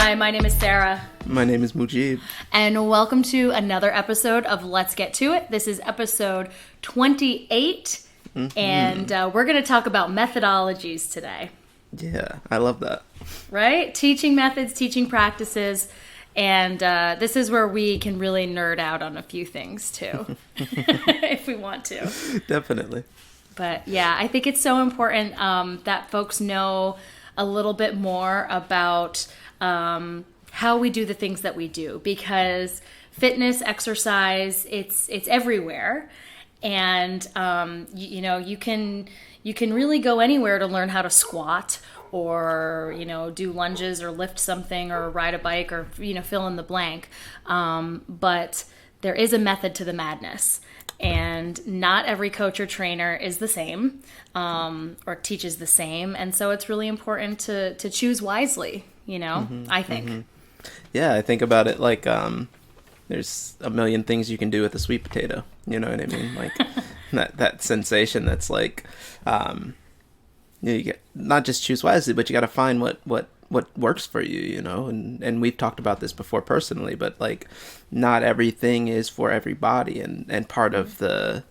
Hi, my name is Sarah. My name is Mujib. And welcome to another episode of Let's Get To It. This is episode 28, and we're going to talk about methodologies today. Yeah, I love that. Right? Teaching methods, teaching practices, and this is where we can really nerd out on a few things too, if we want to. Definitely. But yeah, I think it's so important that folks know a little bit more about how we do the things that we do, because fitness, exercise, it's everywhere, and you can really go anywhere to learn how to squat or do lunges or lift something or ride a bike or fill in the blank, but there is a method to the madness. And not every coach or trainer is the same or teaches the same. And so it's really important to choose wisely, I think. Yeah, I think about it like there's a million things you can do with a sweet potato. You know what I mean? Like that sensation that's like, you get, not just choose wisely, but you got to find what works for you, and we've talked about this before personally, but like not everything is for everybody, and part of the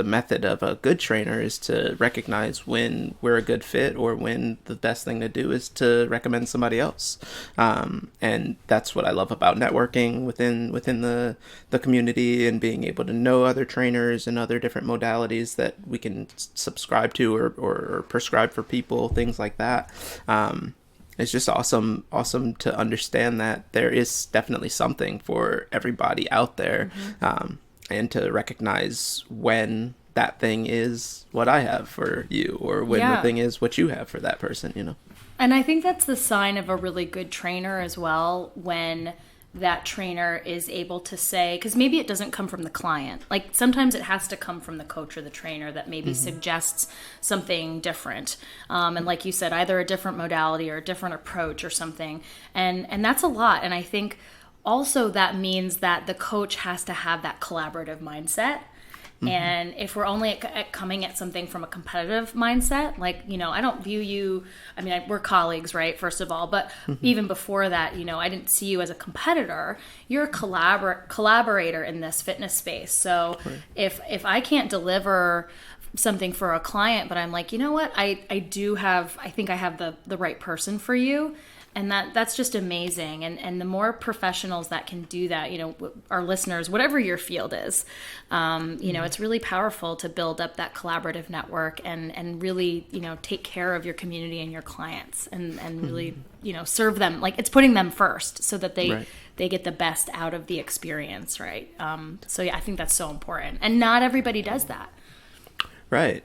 method of a good trainer is to recognize when we're a good fit or when the best thing to do is to recommend somebody else, and that's what I love about networking within the community and being able to know other trainers and other different modalities that we can subscribe to or prescribe for people, things like that. It's just awesome to understand that there is definitely something for everybody out there, and to recognize when that thing is what I have for you, or when the thing is what you have for that person, And I think that's the sign of a really good trainer as well, when that trainer is able to say, because maybe it doesn't come from the client. Like sometimes it has to come from the coach or the trainer that maybe suggests something different. And like you said, either a different modality or a different approach or something. And that's a lot. And I think also that means that the coach has to have that collaborative mindset. And if we're only coming at something from a competitive mindset, like, I don't view you, we're colleagues, right, first of all, but even before that, I didn't see you as a competitor. You're a collaborator in this fitness space. So if I can't deliver something for a client, but I'm like, you know what, I think I have the right person for you. And that's just amazing. And the more professionals that can do that, our listeners, whatever your field is, it's really powerful to build up that collaborative network and really, take care of your community and your clients and really, serve them. Like it's putting them first so that they get the best out of the experience. Right. So yeah, I think that's so important. And not everybody does that. Right.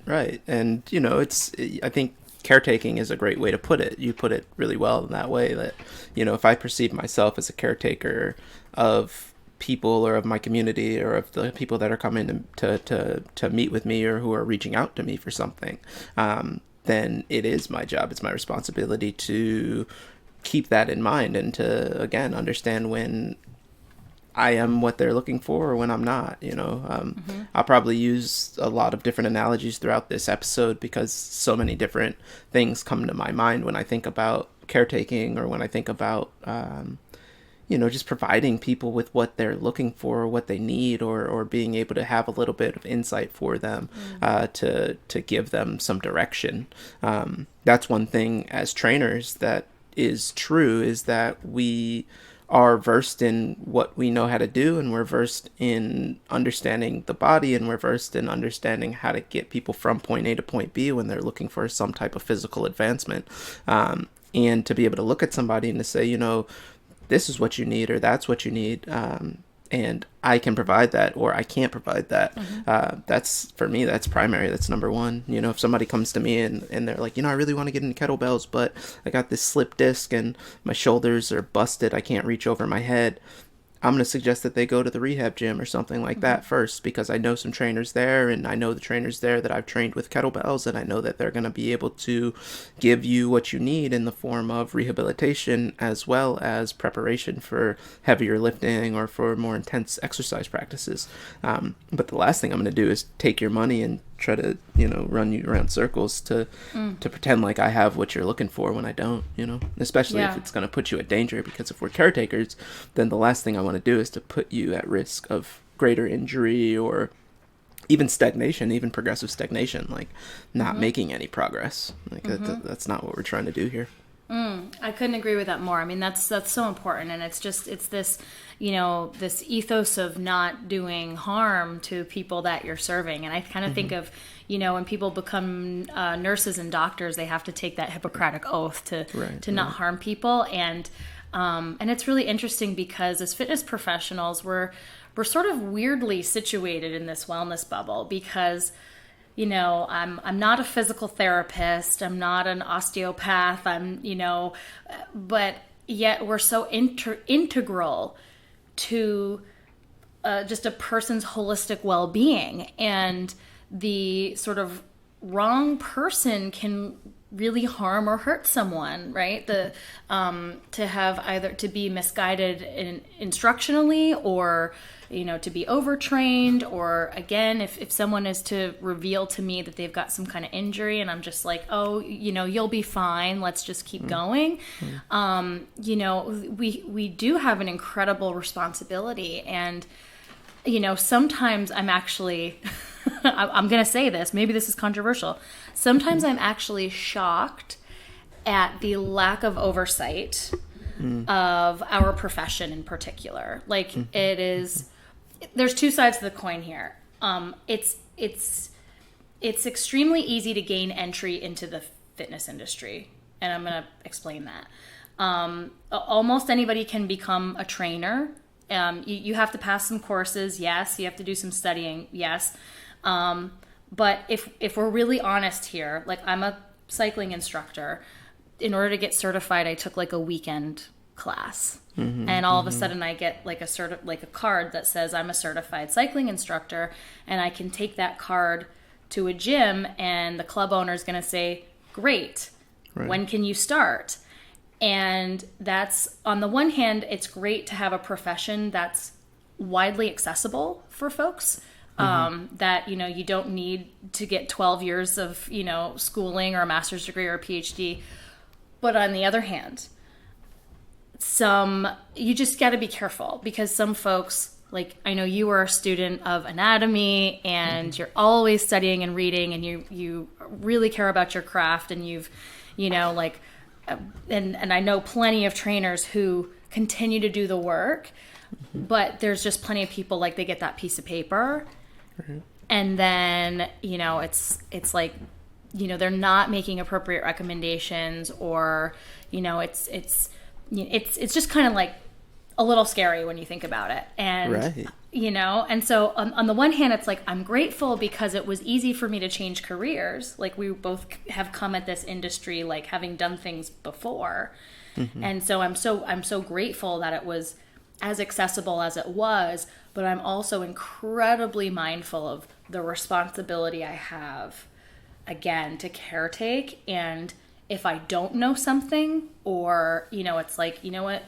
And, I think caretaking is a great way to put it. You put it really well in that way that, if I perceive myself as a caretaker of people or of my community or of the people that are coming to meet with me or who are reaching out to me for something, then it is my job. It's my responsibility to keep that in mind and to, again, understand when I am what they're looking for or when I'm not, I'll probably use a lot of different analogies throughout this episode because so many different things come to my mind when I think about caretaking or when I think about, just providing people with what they're looking for or what they need or being able to have a little bit of insight for them, to give them some direction. That's one thing as trainers that is true, is that we are versed in what we know how to do, and we're versed in understanding the body, and we're versed in understanding how to get people from point A to point B when they're looking for some type of physical advancement, and to be able to look at somebody and to say, this is what you need or that's what you need, and I can provide that or I can't provide that. That's, for me, that's primary. That's number one. If somebody comes to me and they're like, I really want to get into kettlebells, but I got this slip disc and my shoulders are busted, I can't reach over my head, I'm going to suggest that they go to the rehab gym or something like that first, because I know some trainers there, and I know the trainers there that I've trained with kettlebells, and I know that they're going to be able to give you what you need in the form of rehabilitation as well as preparation for heavier lifting or for more intense exercise practices. But the last thing I'm going to do is take your money and try to, run you around circles to pretend like I have what you're looking for when I don't, especially if it's going to put you at danger, because if we're caretakers, then the last thing I want to do is to put you at risk of greater injury or even stagnation, even progressive stagnation, like not making any progress. Like that's not what we're trying to do here. I couldn't agree with that more. I mean, that's so important. And it's this, this ethos of not doing harm to people that you're serving. And I kind of think of, when people become nurses and doctors, they have to take that Hippocratic oath to not harm people. And it's really interesting because as fitness professionals, we're sort of weirdly situated in this wellness bubble because, I'm not a physical therapist. I'm not an osteopath. But yet we're so integral to just a person's holistic well-being, and the sort of wrong person can really harm or hurt someone, right? To have either to be misguided instructionally, or to be overtrained, or again, if someone is to reveal to me that they've got some kind of injury and I'm just like, oh, you'll be fine, let's just keep going. We do have an incredible responsibility, and sometimes I'm actually I'm going to say this, maybe this is controversial. Sometimes I'm actually shocked at the lack of oversight of our profession in particular. Like it is, there's two sides to the coin here. It's extremely easy to gain entry into the fitness industry, and I'm going to explain that. Almost anybody can become a trainer. You have to pass some courses, yes. You have to do some studying, yes. But if we're really honest here, like I'm a cycling instructor. In order to get certified, I took like a weekend class, and all of a sudden I get like a card that says I'm a certified cycling instructor, and I can take that card to a gym, and the club owner is going to say, "Great, when can you start?" And that's, on the one hand, it's great to have a profession that's widely accessible for folks. That, you don't need to get 12 years of, schooling or a master's degree or a PhD. But on the other hand, you just got to be careful, because some folks, like, I know you were a student of anatomy, and you're always studying and reading, and you really care about your craft, and you've, and I know plenty of trainers who continue to do the work, but there's just plenty of people, like, they get that piece of paper, and then, it's like, they're not making appropriate recommendations, or, it's just kind of like a little scary when you think about it. And, and so on the one hand, it's like, I'm grateful because it was easy for me to change careers. Like, we both have come at this industry, like, having done things before. And so I'm so grateful that it was as accessible as it was, but I'm also incredibly mindful of the responsibility I have, again, to caretake. And if I don't know something, or, it's like, what,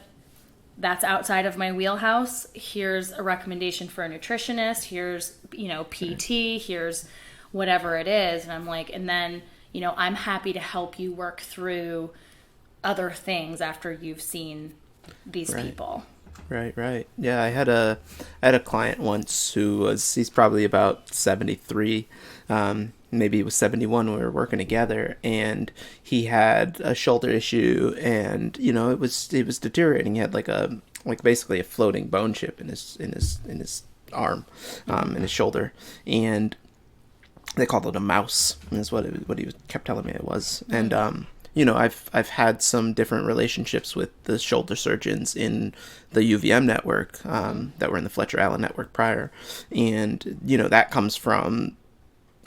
that's outside of my wheelhouse, here's a recommendation for a nutritionist, here's, PT, here's whatever it is. And I'm like, and then, I'm happy to help you work through other things after you've seen these people. Right. Yeah, I had a client once he's probably about 73, maybe he was 71 when we were working together, and he had a shoulder issue, and it was deteriorating. He had basically a floating bone chip in his arm, in his shoulder, and they called it a mouse, is what he kept telling me it was. And I've had some different relationships with the shoulder surgeons in the UVM network, that were in the Fletcher Allen network prior. And, that comes from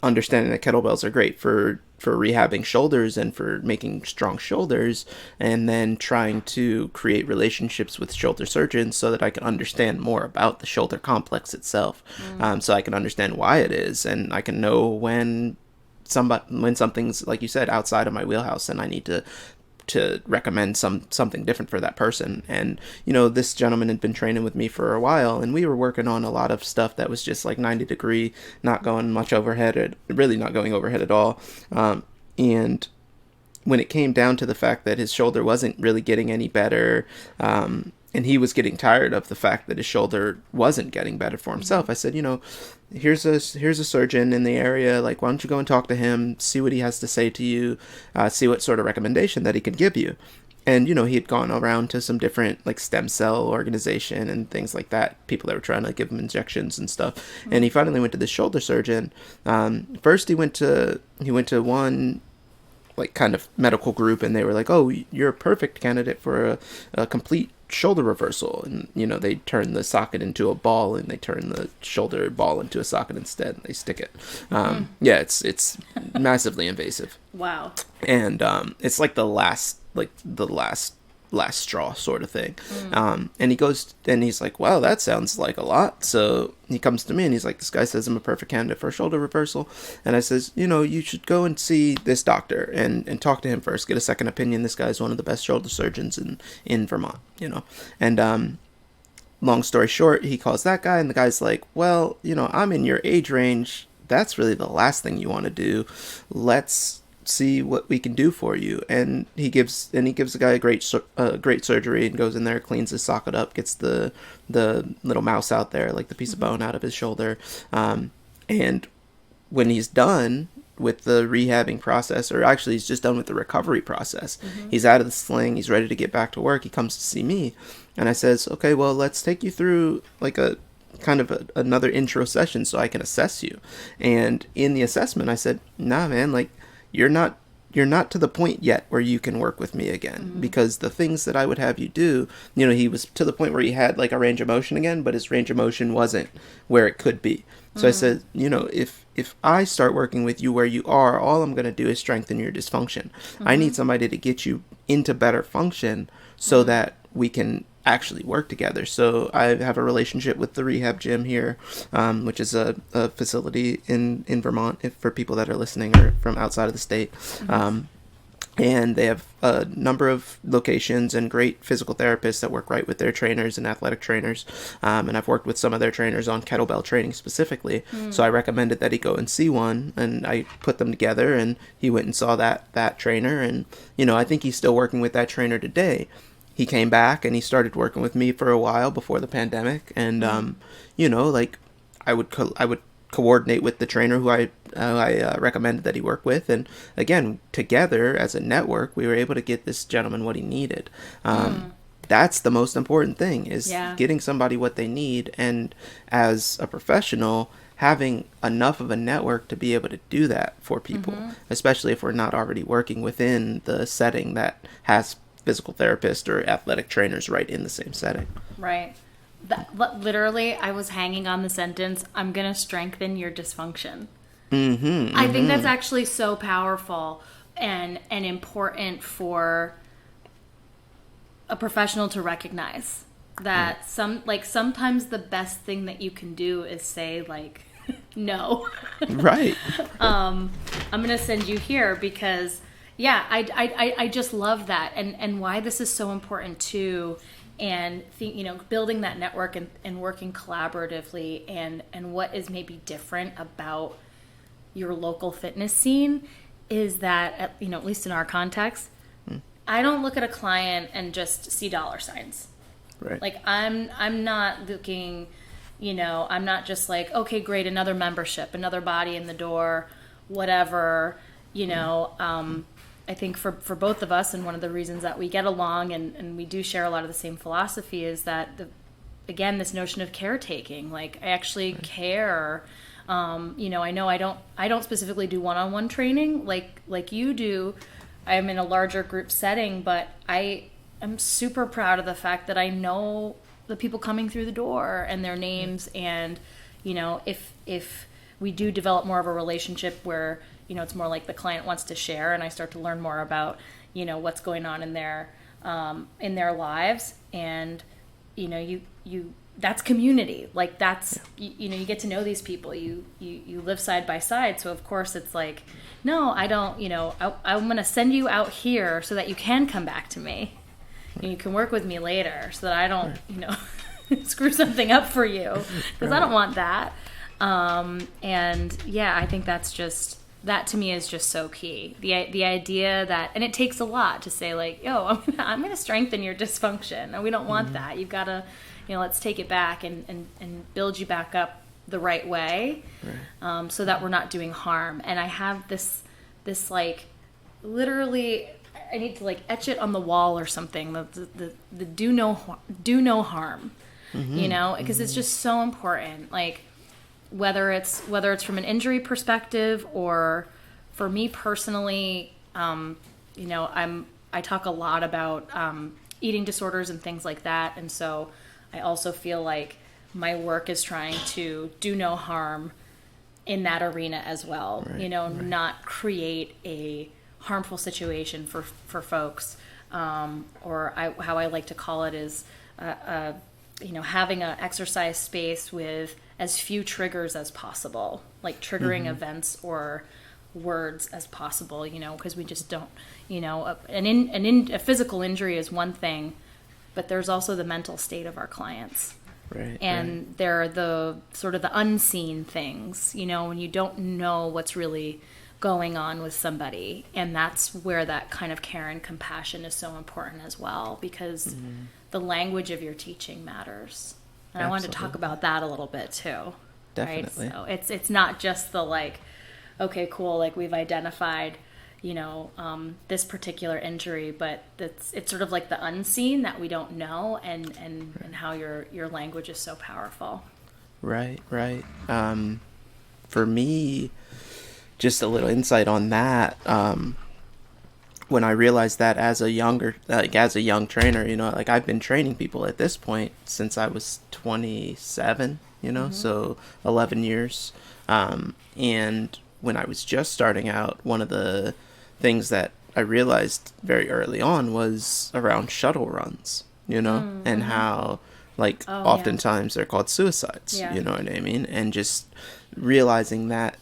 understanding that kettlebells are great for rehabbing shoulders and for making strong shoulders, and then trying to create relationships with shoulder surgeons so that I can understand more about the shoulder complex itself. So I can understand why it is, and I can know when something's, like you said, outside of my wheelhouse, and I need to to recommend something different for that person. And, this gentleman had been training with me for a while, and we were working on a lot of stuff that was just like 90 degree, not going much overhead, really not going overhead at all. And when it came down to the fact that his shoulder wasn't really getting any better, and he was getting tired of the fact that his shoulder wasn't getting better for himself, I said, here's a surgeon in the area. Like, why don't you go and talk to him, see what he has to say to you, see what sort of recommendation that he could give you. And, he had gone around to some different, like, stem cell organization and things like that, people that were trying to give him injections and stuff. Mm-hmm. And he finally went to the shoulder surgeon. First, he went to one, like, kind of medical group, and they were like, oh, you're a perfect candidate for a complete shoulder reversal. And they turn the socket into a ball, and they turn the shoulder ball into a socket instead, and they stick it. Yeah, it's massively invasive. Wow. And it's like the last straw sort of thing. And he goes and he's like, wow, that sounds like a lot. So he comes to me and he's like, this guy says I'm a perfect candidate for a shoulder reversal. And I says, you should go and see this doctor and talk to him first, get a second opinion. This guy's one of the best shoulder surgeons in Vermont, And long story short, he calls that guy, and the guy's like, well, I'm in your age range. That's really the last thing you want to do. Let's see what we can do for you. And he gives the guy a great surgery, and goes in there, cleans his socket up, gets the little mouse out there, like the piece of bone out of his shoulder. And when he's done with the rehabbing process, or actually he's just done with the recovery process, he's out of the sling, he's ready to get back to work, he comes to see me, and I says, okay, well, let's take you through like a kind of another intro session so I can assess you. And in the assessment, I said, nah, man, like, you're not to the point yet where you can work with me again, because the things that I would have you do, he was to the point where he had like a range of motion again, but his range of motion wasn't where it could be. So I said, if I start working with you where you are, all I'm going to do is strengthen your dysfunction. I need somebody to get you into better function so that we can actually work together. So I have a relationship with the rehab gym here, which is a facility in Vermont, for people that are listening or from outside of the state. And they have a number of locations and great physical therapists that work right with their trainers and athletic trainers. And I've worked with some of their trainers on kettlebell training specifically. So I recommended that he go and see one, and I put them together, and he went and saw that trainer. And, I think he's still working with that trainer today. He came back and he started working with me for a while before the pandemic. And, like I would coordinate with the trainer who I recommended that he work with. And again, together as a network, we were able to get this gentleman what he needed. That's the most important thing, is getting somebody what they need. And as a professional, having enough of a network to be able to do that for people, especially if we're not already working within the setting that has physical therapists or athletic trainers right in the same setting. Right. Literally, I was hanging on the sentence, I'm going to strengthen your dysfunction. I think that's actually so powerful and important for a professional to recognize that sometimes the best thing that you can do is say, like, no. Right. I'm going to send you here because I just love that, and why this is so important too, and building that network and working collaboratively, and what is maybe different about your local fitness scene is that at least in our context, I don't look at a client and just see dollar signs. Right. Like I'm not looking, I'm not just like, okay, great, another membership, another body in the door, whatever, I think for both of us, and one of the reasons that we get along and we do share a lot of the same philosophy, is that this notion of caretaking. Like, I actually care. I know I don't specifically do one-on-one training like you do. I'm in a larger group setting, but I am super proud of the fact that I know the people coming through the door and their names, and if we do develop more of a relationship where it's more like the client wants to share, and I start to learn more about, what's going on in their lives. And, you that's community. Like that's, you know, you get to know these people, you live side by side. So of course it's like, no, I don't, you know, I'm going to send you out here so that you can come back to me and you can work with me later so that I don't, you know, screw something up for you, because I don't want that. And yeah, I think that's just, that to me is just so key. The idea that, and it takes a lot to say like, yo, I'm gonna strengthen your dysfunction, and we don't want that. You've got to, you know, let's take it back and build you back up the right way, so that we're not doing harm. And I have this like, literally, I need to like etch it on the wall or something. The do no harm, you know, because it's just so important. Like, whether it's from an injury perspective, or for me personally, you know, I talk a lot about eating disorders and things like that, and so I also feel like my work is trying to do no harm in that arena as well. You know, not create a harmful situation for folks, or how I like to call it is, you know, having an exercise space with as few triggers as possible, like triggering events or words as possible, you know, because we just don't, you know, a physical injury is one thing, but there's also the mental state of our clients. And there are the sort of the unseen things, you know, when you don't know what's really going on with somebody. And that's where that kind of care and compassion is so important as well, because the language of your teaching matters. And I wanted to talk about that a little bit too. Definitely. Right? So it's not just the like, okay, cool, like we've identified, you know, this particular injury, but it's sort of like the unseen that we don't know, and how your language is so powerful. Right. For me, just a little insight on that. When I realized that as a young trainer, you know, like I've been training people at this point since I was 27, you know, so 11 years. And when I was just starting out, one of the things that I realized very early on was around shuttle runs, you know, and how like oftentimes they're called suicides, you know what I mean? And just realizing that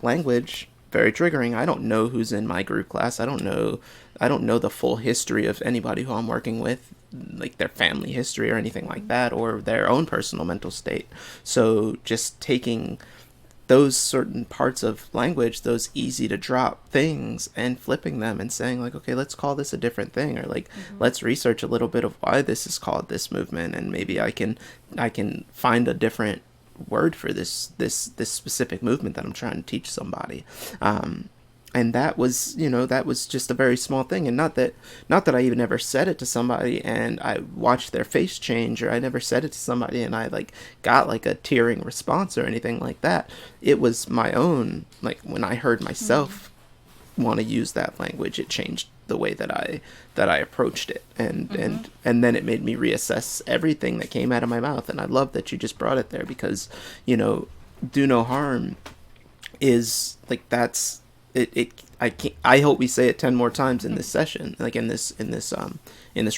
language, very triggering. I don't know who's in my group class. I don't know the full history of anybody who I'm working with, like their family history or anything like that, or their own personal mental state. So just taking those certain parts of language, those easy to drop things, and flipping them and saying like, okay, let's call this a different thing, or like, let's research a little bit of why this is called this movement, and maybe I can find a different word for this specific movement that I'm trying to teach somebody. And that was just a very small thing, and not that I even ever said it to somebody and I watched their face change, or I never said it to somebody and I like got like a tearing response or anything like that. It was my own, like when I heard myself want to use that language, it changed the way that I approached it, and then it made me reassess everything that came out of my mouth. And I love that you just brought it there, because, you know, do no harm is like, that's it. I hope we say it 10 more times in this session, like in this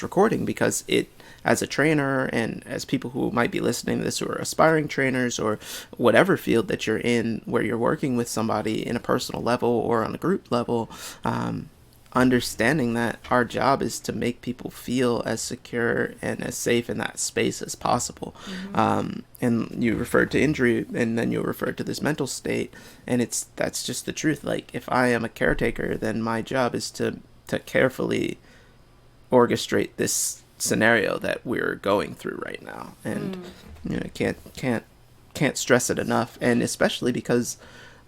recording, because it, as a trainer and as people who might be listening to this who are aspiring trainers, or whatever field that you're in where you're working with somebody in a personal level or on a group level, understanding that our job is to make people feel as secure and as safe in that space as possible. And you referred to injury, and then you referred to this mental state, and that's just the truth. Like, if I am a caretaker, then my job is to carefully orchestrate this scenario that we're going through right now. And you know, can't stress it enough, and especially because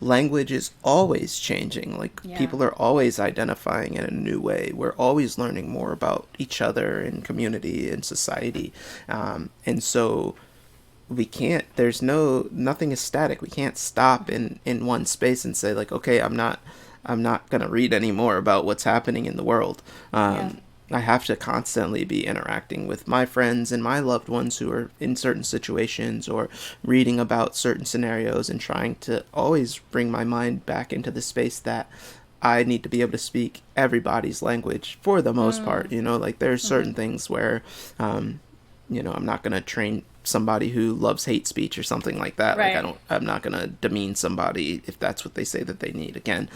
language is always changing. Like, people are always identifying in a new way. We're always learning more about each other and community and society, and so we can't, nothing is static. We can't stop in one space and say like, okay, I'm not gonna read any more about what's happening in the world. I have to constantly be interacting with my friends and my loved ones who are in certain situations, or reading about certain scenarios, and trying to always bring my mind back into the space that I need to be able to speak everybody's language for the most part. You know, like there's certain things where, you know, I'm not going to train somebody who loves hate speech or something like that. Right. Like I'm not going to demean somebody if that's what they say that they need. Again,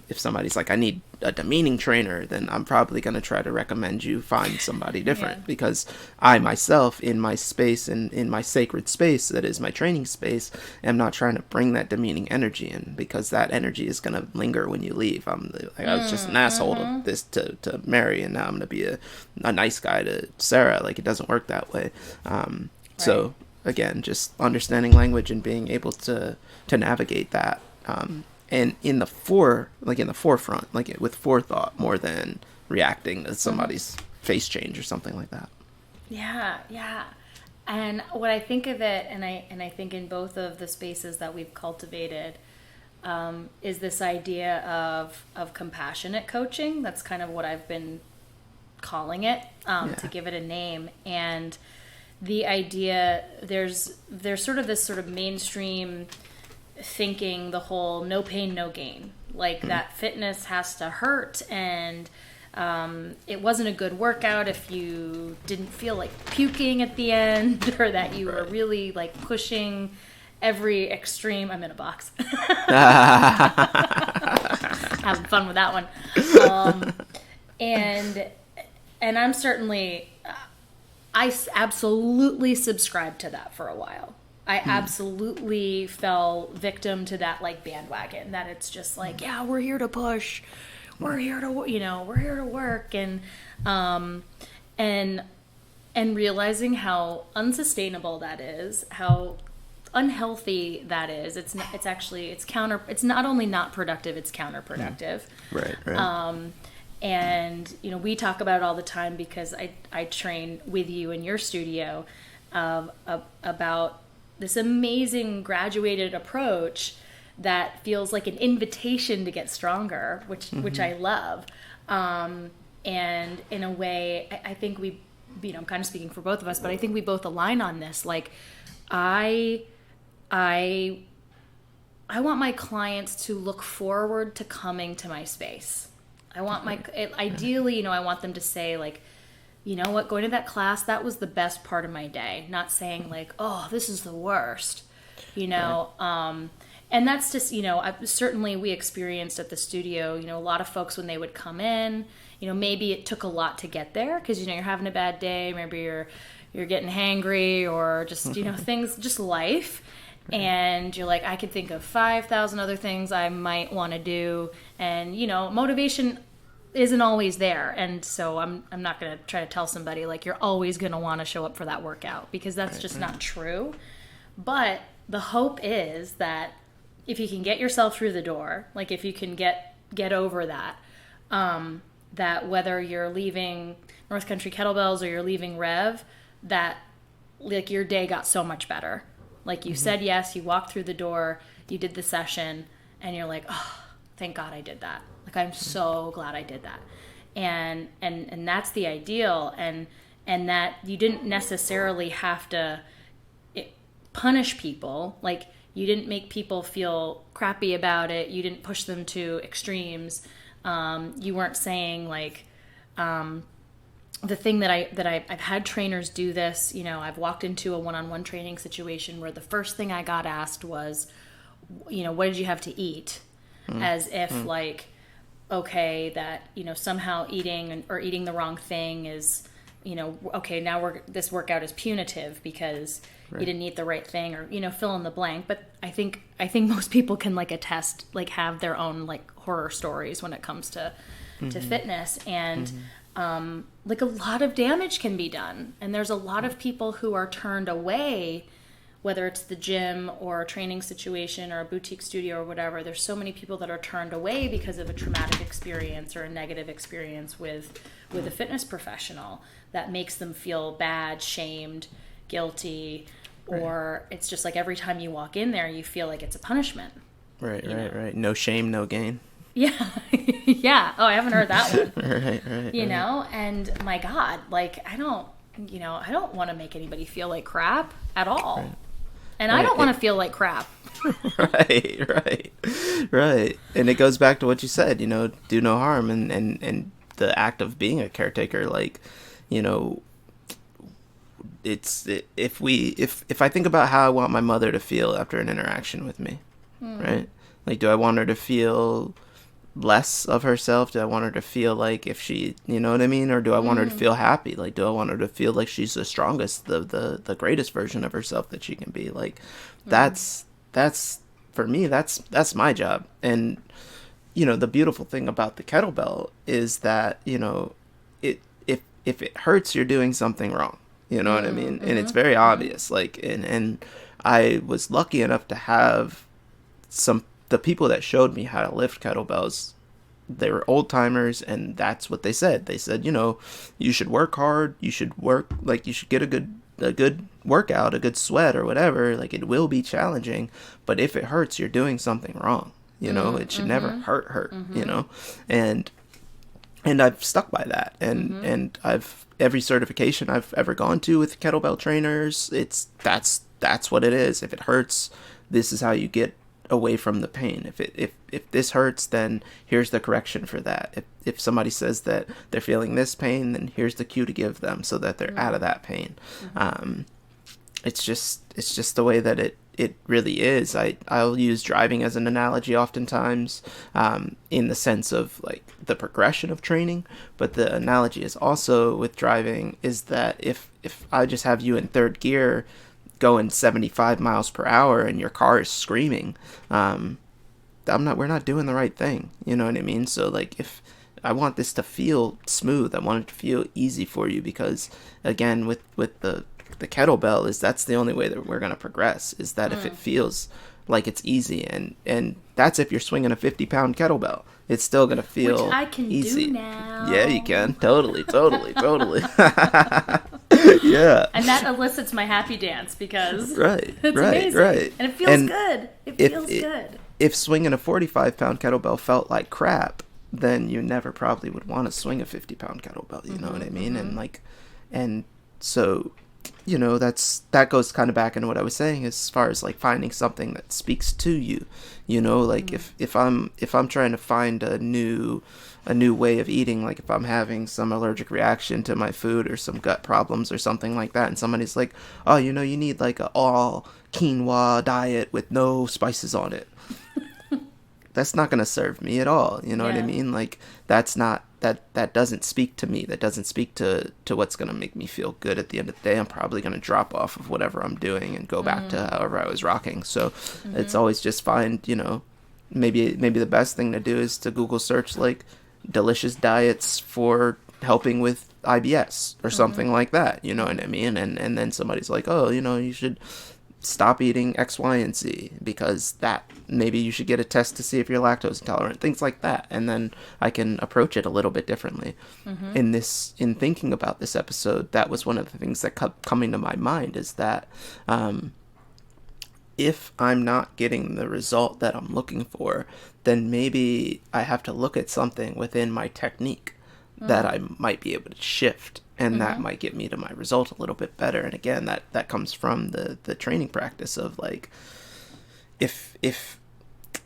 if somebody's like, I need a demeaning trainer, then I'm probably going to try to recommend you find somebody different, because I myself, in my space and in my sacred space that is my training space, am not trying to bring that demeaning energy in, because that energy is going to linger when you leave. I was just an asshole to Mary, and now I'm going to be a nice guy to Sarah. Like, it doesn't work that way. So again, just understanding language and being able to navigate that. And in the forefront, like with forethought, more than reacting to somebody's face change or something like that. Yeah. And what I think of it, and I think in both of the spaces that we've cultivated, is this idea of compassionate coaching. That's kind of what I've been calling it, to give it a name. And the idea, there's sort of this sort of mainstream thinking, the whole no pain, no gain. Like that fitness has to hurt, and it wasn't a good workout if you didn't feel like puking at the end, or that you were really like pushing every extreme. I'm in a box. Having fun with that one. And I'm certainly, I absolutely subscribed to that for a while. I absolutely fell victim to that, like, bandwagon, that it's just like, yeah, we're here to push, we're here to, we're here to work, and realizing how unsustainable that is, how unhealthy that is. It's not only not productive, it's counterproductive. Right. And we talk about it all the time, because I train with you in your studio about this amazing graduated approach that feels like an invitation to get stronger, which I love. And in a way, I think we, I'm kind of speaking for both of us, but I think we both align on this. Like, I want my clients to look forward to coming to my space. I want ideally, I want them to say, like, you know what, going to that class, that was the best part of my day. Not saying like, oh, this is the worst, and that's just, certainly we experienced at the studio, a lot of folks when they would come in, maybe it took a lot to get there, because, you're having a bad day, maybe you're getting hangry, or just, things, just life. And you're like, I could think of 5,000 other things I might want to do. And, motivation isn't always there. And so I'm not going to try to tell somebody, like, you're always going to want to show up for that workout, because that's just not true. But the hope is that if you can get yourself through the door, like if you can get over that, that whether you're leaving North Country Kettlebells or you're leaving Rev, that like your day got so much better. Like you said yes, you walked through the door, you did the session, and you're like, oh, thank God I did that. Like, I'm so glad I did that. And that's the ideal. And that you didn't necessarily have to punish people. Like, you didn't make people feel crappy about it. You didn't push them to extremes. You weren't saying like, the thing that I've had trainers do this, I've walked into a one-on-one training situation where the first thing I got asked was, what did you have to eat? As if like, okay, that, somehow eating the wrong thing is, okay, now this workout is punitive because you didn't eat the right thing, or, fill in the blank. But I think most people can like attest, like have their own like horror stories when it comes to fitness. And, like a lot of damage can be done. And there's a lot of people who are turned away, whether it's the gym or a training situation or a boutique studio or whatever. There's so many people that are turned away because of a traumatic experience or a negative experience with a fitness professional that makes them feel bad, shamed, guilty, or it's just like every time you walk in there, you feel like it's a punishment. Right. No shame, no gain. Yeah. Yeah. Oh, I haven't heard that one. Right. And my God, like, I don't want to make anybody feel like crap at all. Right. And I don't want to feel like crap. Right. And it goes back to what you said, do no harm. And the act of being a caretaker, like, if I think about how I want my mother to feel after an interaction with me, right? Like, do I want her to feel less of herself? Do I want her to feel like if she, you know what I mean? Or do I want her to feel happy? Like, do I want her to feel like she's the strongest, the greatest version of herself that she can be? Like, that's for me, that's my job. And, you know, the beautiful thing about the kettlebell is that, you know, if it hurts, you're doing something wrong. You know what I mean? And it's very obvious. Like, and I was lucky enough to have the people that showed me how to lift kettlebells, they were old timers, and that's what they said. They said, you know, you should work hard. You should you should get a good workout, a good sweat or whatever. Like, it will be challenging, but if it hurts, you're doing something wrong. You know, it should never hurt, you know? And I've stuck by that. And every certification I've ever gone to with kettlebell trainers, that's what it is. If it hurts, this is how you get away from the pain. If this hurts, then here's the correction for that. If somebody says that they're feeling this pain, then here's the cue to give them so that they're out of that pain. It's just the way that it really is. I'll use driving as an analogy oftentimes, in the sense of like the progression of training, but the analogy is also with driving is that if I just have you in third gear going 75 miles per hour and your car is screaming, we're not doing the right thing. You know what I mean? So like, if I want this to feel smooth, I want it to feel easy for you, because again, with the kettlebell, that's the only way that we're going to progress, is that if it feels like it's easy, and that's if you're swinging a 50-pound kettlebell, it's still going to feel Which I can easy. do now. Yeah, you can. Totally. Yeah. And that elicits my happy dance, because it's amazing. Right. And it feels good. It feels good. If swinging a 45-pound kettlebell felt like crap, then you never probably would want to swing a 50-pound kettlebell. You know what I mean? And so, you know, that goes kind of back into what I was saying as far as like finding something that speaks to you. You know, like if I'm trying to find a new way of eating, like if I'm having some allergic reaction to my food or some gut problems or something like that, and somebody's like, oh, you know, you need like a all quinoa diet with no spices on it. That's not going to serve me at all. You know what I mean? Like, that doesn't speak to me. That doesn't speak to what's going to make me feel good at the end of the day. I'm probably going to drop off of whatever I'm doing and go back to however I was rocking. So it's always just find, you know, maybe the best thing to do is to Google search like delicious diets for helping with IBS or something like that. You know what I mean? And then somebody's like, oh, you know, you should stop eating X, Y, and Z because that maybe you should get a test to see if you're lactose intolerant, things like that. And then I can approach it a little bit differently. In thinking about this episode, that was one of the things that kept coming to my mind, is that if I'm not getting the result that I'm looking for, then maybe I have to look at something within my technique that I might be able to shift, and that might get me to my result a little bit better. And again, that comes from the training practice of like, if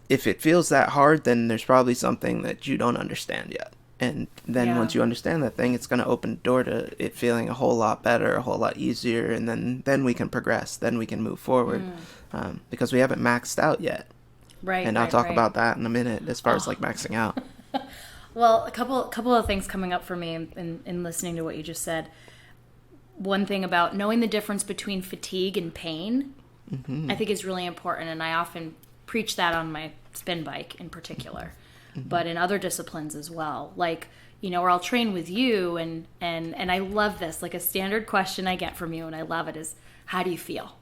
it feels that hard, then there's probably something that you don't understand yet. And then once you understand that thing, it's going to open the door to it feeling a whole lot better, a whole lot easier, and then we can progress, then we can move forward, because we haven't maxed out yet. Right. And I'll talk about that in a minute as far as like maxing out. Well, a couple of things coming up for me in listening to what you just said. One thing about knowing the difference between fatigue and pain, I think is really important, and I often preach that on my spin bike in particular, but in other disciplines as well. Like, you know, where I'll train with you, and I love this. Like, a standard question I get from you, and I love it, is, how do you feel?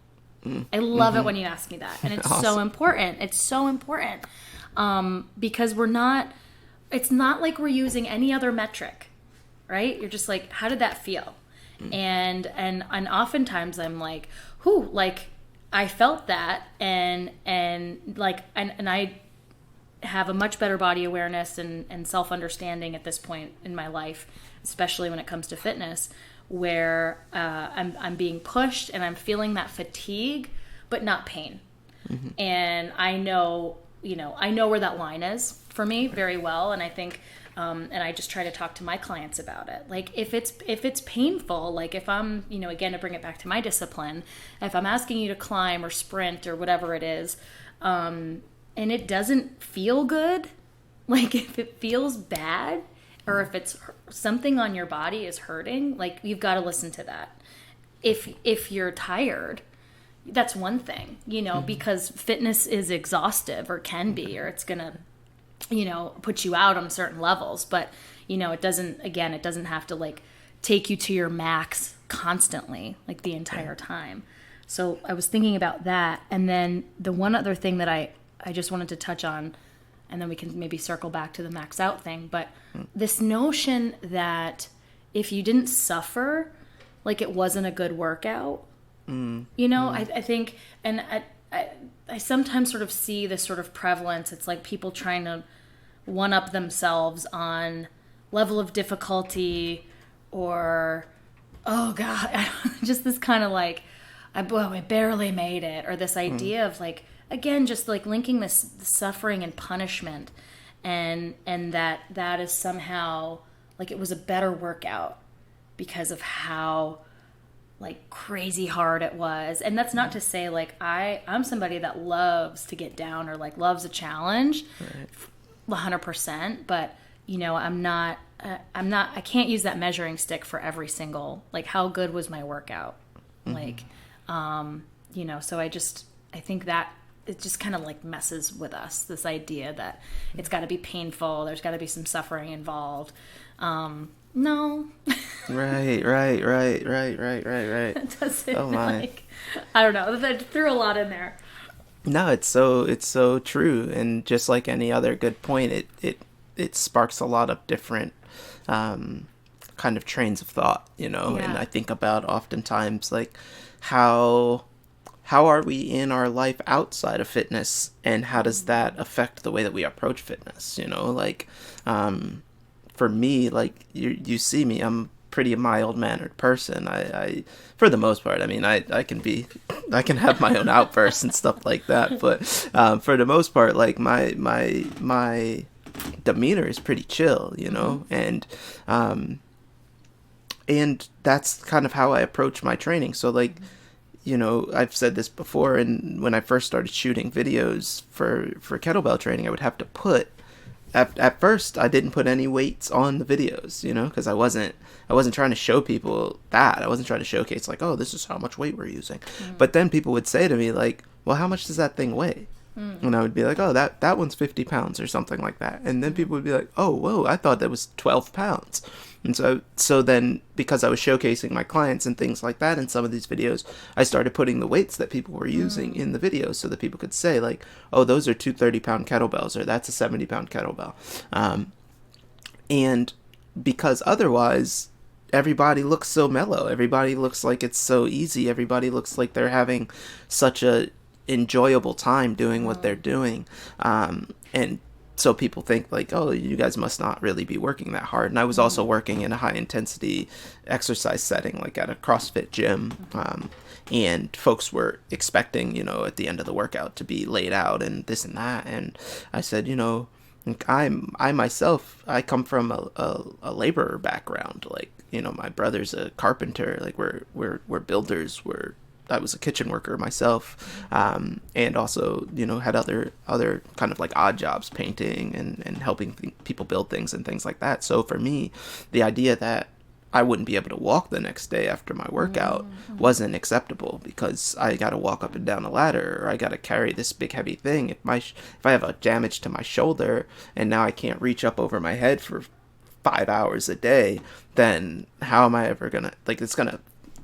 I love it when you ask me that, and it's so important. It's so important, because it's not like we're using any other metric, right? You're just like, how did that feel? And oftentimes I'm like, whoo, like, I felt that, and I have a much better body awareness and self-understanding at this point in my life, especially when it comes to fitness, where I'm being pushed and I'm feeling that fatigue, but not pain. And I know where that line is for me very well. And I think And I just try to talk to my clients about it. Like if it's painful, like if I'm, again, to bring it back to my discipline, if I'm asking you to climb or sprint or whatever it is, and it doesn't feel good, like if it feels bad, or if it's something on your body is hurting, like you've got to listen to that. If you're tired, that's one thing, because fitness is exhaustive, or can be, or it's gonna, put you out on certain levels. But it doesn't have to like take you to your max constantly, like the entire time. So I was thinking about that, and then the one other thing that I just wanted to touch on, and then we can maybe circle back to the max out thing. But this notion that if you didn't suffer, like it wasn't a good workout. I think, and I sometimes sort of see this sort of prevalence. It's like people trying to one up themselves on level of difficulty, or, oh God, just this kind of like, I barely made it. Or this idea of like, again, just like linking this suffering and punishment, and that is somehow like it was a better workout because of how like crazy hard it was. And that's not to say like I'm somebody that loves to get down, or like loves a challenge, right, 100%. But I can't use that measuring stick for every single, like how good was my workout, like so I think that it just kind of like messes with us, this idea that it's got to be painful, there's got to be some suffering involved. No. Right. It doesn't, oh my. Like, I don't know. I threw a lot in there. No, it's so true. And just like any other good point, it sparks a lot of different kind of trains of thought, And I think about oftentimes like how are we in our life outside of fitness, and how does that affect the way that we approach fitness? Like for me, like you see me, I'm pretty mild-mannered person. I for the most part, I mean, I can have my own outbursts and stuff like that, but for the most part, like my demeanor is pretty chill, and that's kind of how I approach my training. So like, I've said this before, and when I first started shooting videos for kettlebell training, I would have to put, at first I didn't put any weights on the videos, because I wasn't trying to show people that. I wasn't trying to showcase like, oh, this is how much weight we're using. But then people would say to me like, well, how much does that thing weigh? And I would be like, oh, that one's 50 pounds or something like that. And then people would be like, oh, whoa, I thought that was 12 pounds. And so then, because I was showcasing my clients and things like that in some of these videos, I started putting the weights that people were using in the videos, so that people could say like, oh, those are 2 30-pound kettlebells, or that's a 70-pound kettlebell. And because otherwise, everybody looks so mellow. Everybody looks like it's so easy. Everybody looks like they're having such a enjoyable time doing what they're doing. And so people think like, oh, you guys must not really be working that hard. And I was also working in a high intensity exercise setting, like at a CrossFit gym. And folks were expecting, at the end of the workout to be laid out and this and that. And I said, I myself, I come from a laborer background. Like, my brother's a carpenter. Like we're builders. I was a kitchen worker myself, and also, had other kind of like odd jobs, painting and helping people build things and things like that. So for me, the idea that I wouldn't be able to walk the next day after my workout wasn't acceptable, because I got to walk up and down a ladder, or I got to carry this big heavy thing. If I have a damage to my shoulder and now I can't reach up over my head for 5 hours a day, then how am I ever gonna, like, it's gonna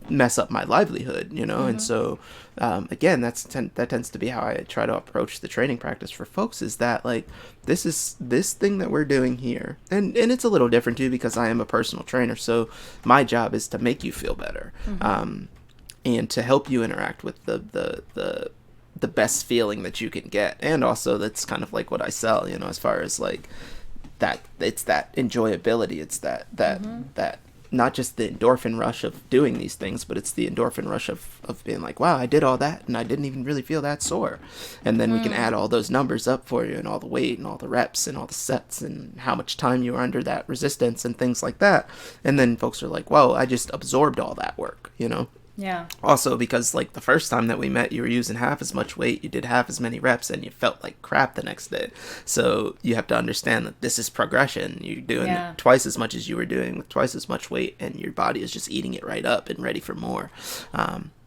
mess up my livelihood, And so again, that tends to be how I try to approach the training practice for folks, is that like, this thing that we're doing here, and it's a little different too, because I am a personal trainer, so my job is to make you feel better, and to help you interact with the best feeling that you can get. And also, that's kind of like what I sell, as far as like that, it's that enjoyability, it's that not just the endorphin rush of doing these things, but it's the endorphin rush of being like, wow, I did all that and I didn't even really feel that sore. And then we can add all those numbers up for you, and all the weight and all the reps and all the sets and how much time you were under that resistance and things like that. And then folks are like, whoa, I just absorbed all that work, you know? Yeah. Also, because like the first time that we met, you were using half as much weight, you did half as many reps, and you felt like crap the next day. So you have to understand that this is progression. You're doing twice as much as you were doing with twice as much weight, and your body is just eating it right up and ready for more.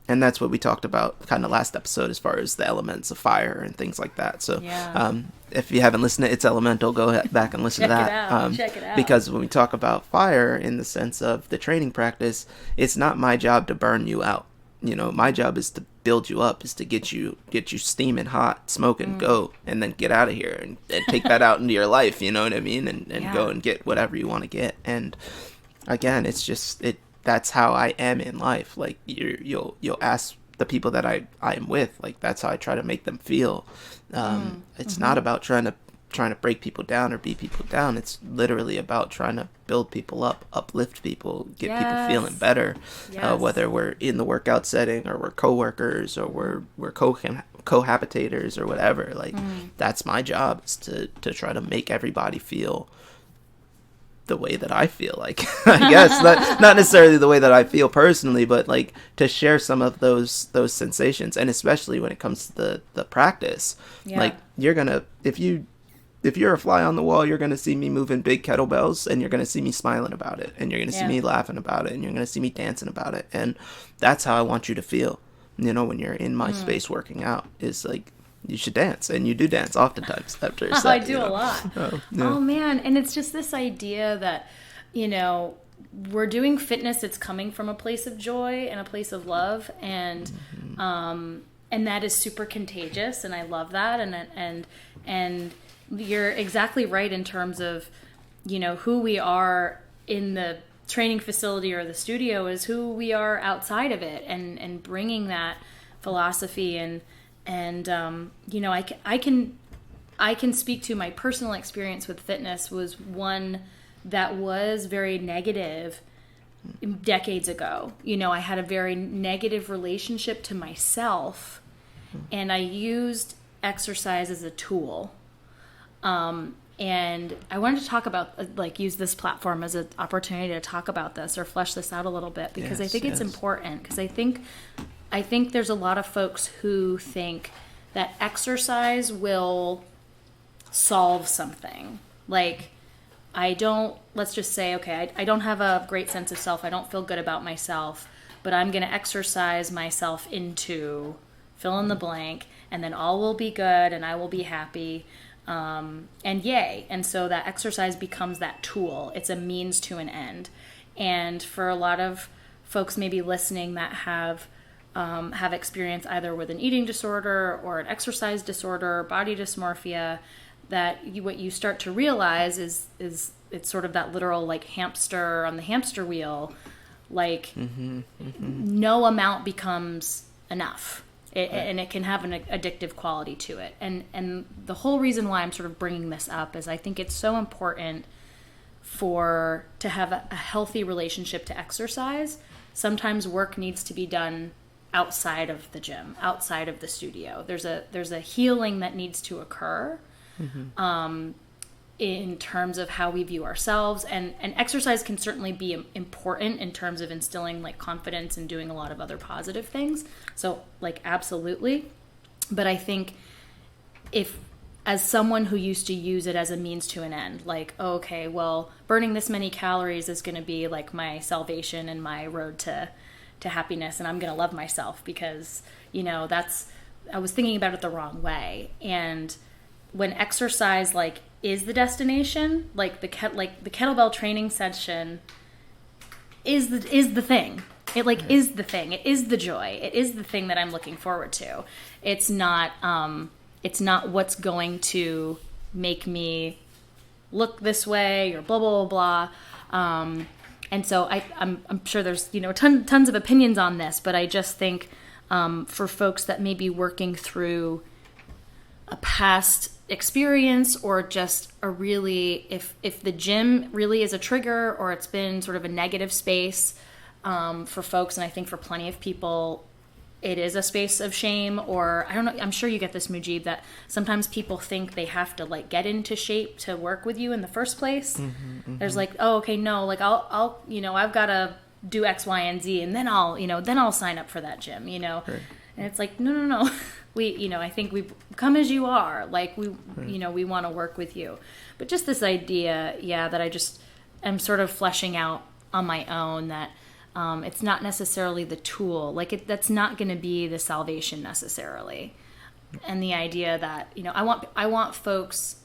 And that's what we talked about kind of last episode as far as the elements of fire and things like that. So if you haven't listened to It's Elemental, go back and listen to that. Check it out. Because when we talk about fire in the sense of the training practice, it's not my job to burn you out. You know, my job is to build you up, is to get you steaming hot, smoking, go, and then get out of here and take that out into your life, you know what I mean? And go and get whatever you want to get. And again, it's just, that's how I am in life. Like you'll ask the people that I am with, like that's how I try to make them feel. It's not about trying to break people down or beat people down. It's literally about trying to build people up, uplift people, get people feeling better. Whether we're in the workout setting or we're coworkers or we're cohabitators or whatever. Like that's my job, is to try to make everybody feel the way that I feel, like I guess not necessarily the way that I feel personally, but like to share some of those sensations. And especially when it comes to the practice, like you're gonna, if you're a fly on the wall, you're gonna see me moving big kettlebells, and you're gonna see me smiling about it, and you're gonna see me laughing about it, and you're gonna see me dancing about it. And that's how I want you to feel, you know, when you're in my space working out, is like you should dance, and you do dance oftentimes after a set. I do a lot. Oh man, and it's just this idea that, you know, we're doing fitness. It's coming from a place of joy and a place of love, and that is super contagious, and I love that. And you're exactly right in terms of, you know, who we are in the training facility or the studio is who we are outside of it, and bringing that philosophy and you know, I can speak to my personal experience with fitness was one that was very negative decades ago. You know, I had a very negative relationship to myself, and I used exercise as a tool. And I wanted to talk about, like, use this platform as an opportunity to talk about this or flesh this out a little bit, because I think it's important, because I think there's a lot of folks who think that exercise will solve something. Like, let's just say, okay, I don't have a great sense of self. I don't feel good about myself, but I'm going to exercise myself into fill in the blank, and then all will be good and I will be happy. And yay. And so that exercise becomes that tool. It's a means to an end. And for a lot of folks maybe listening that have experience either with an eating disorder or an exercise disorder, body dysmorphia, that what you start to realize is it's sort of that literal, like, hamster on the hamster wheel. Like, no amount becomes enough. And it can have an addictive quality to it. And the whole reason why I'm sort of bringing this up is I think it's so important to have a healthy relationship to exercise. Sometimes work needs to be done outside of the gym, outside of the studio. There's a healing that needs to occur in terms of how we view ourselves. And exercise can certainly be important in terms of instilling, like, confidence and doing a lot of other positive things. So, like, absolutely. But I think if, as someone who used to use it as a means to an end, like, oh, okay, well, burning this many calories is going to be like my salvation and my road to happiness, and I'm going to love myself because, you know, I was thinking about it the wrong way. And when exercise, like, is the destination, like the kettlebell training session is the thing. It, like, is the thing. It is the joy. It is the thing that I'm looking forward to. It's not what's going to make me look this way or blah blah blah blah. And so I'm sure there's, you know, tons of opinions on this, but I just think for folks that may be working through a past experience or just a really, if the gym really is a trigger or it's been sort of a negative space for folks, and I think for plenty of people it is a space of shame, or I don't know, I'm sure you get this, Mujib, that sometimes people think they have to like get into shape to work with you in the first place. There's like, oh, okay, no, like I'll I've got to do X, Y, and Z, and then I'll sign up for that gym, Right. And it's like, no. We, I think we come as you are, like we, we want to work with you. But just this idea, that I just am sort of fleshing out on my own, that it's not necessarily the tool, like that's not going to be the salvation necessarily. And the idea that, I want folks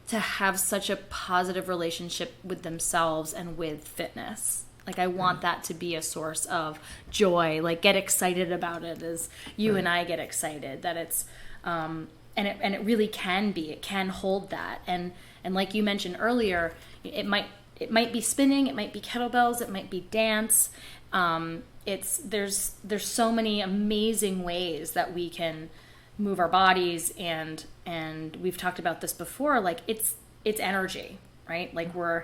to have such a positive relationship with themselves and with fitness. Like I want that to be a source of joy, like get excited about it as you and I get excited, that it's, and it really can be, it can hold that. And like you mentioned earlier, it might be spinning, it might be kettlebells, it might be dance. There's so many amazing ways that we can move our bodies, and we've talked about this before, like it's energy, right? Like we're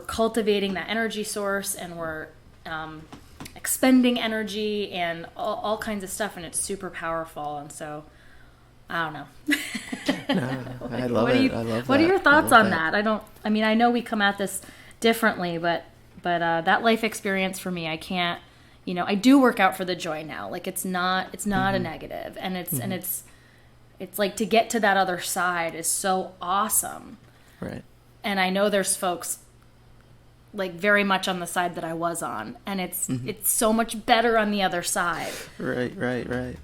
cultivating that energy source, and we're expending energy and all kinds of stuff, and it's super powerful. And so I don't know. I love it. I love that. What are your thoughts on that? I know we come at this differently, but that life experience for me, I can't, I do work out for the joy now. Like it's not a negative, and it's like to get to that other side is so awesome. Right. And I know there's folks like very much on the side that I was on, and it's so much better on the other side. Right.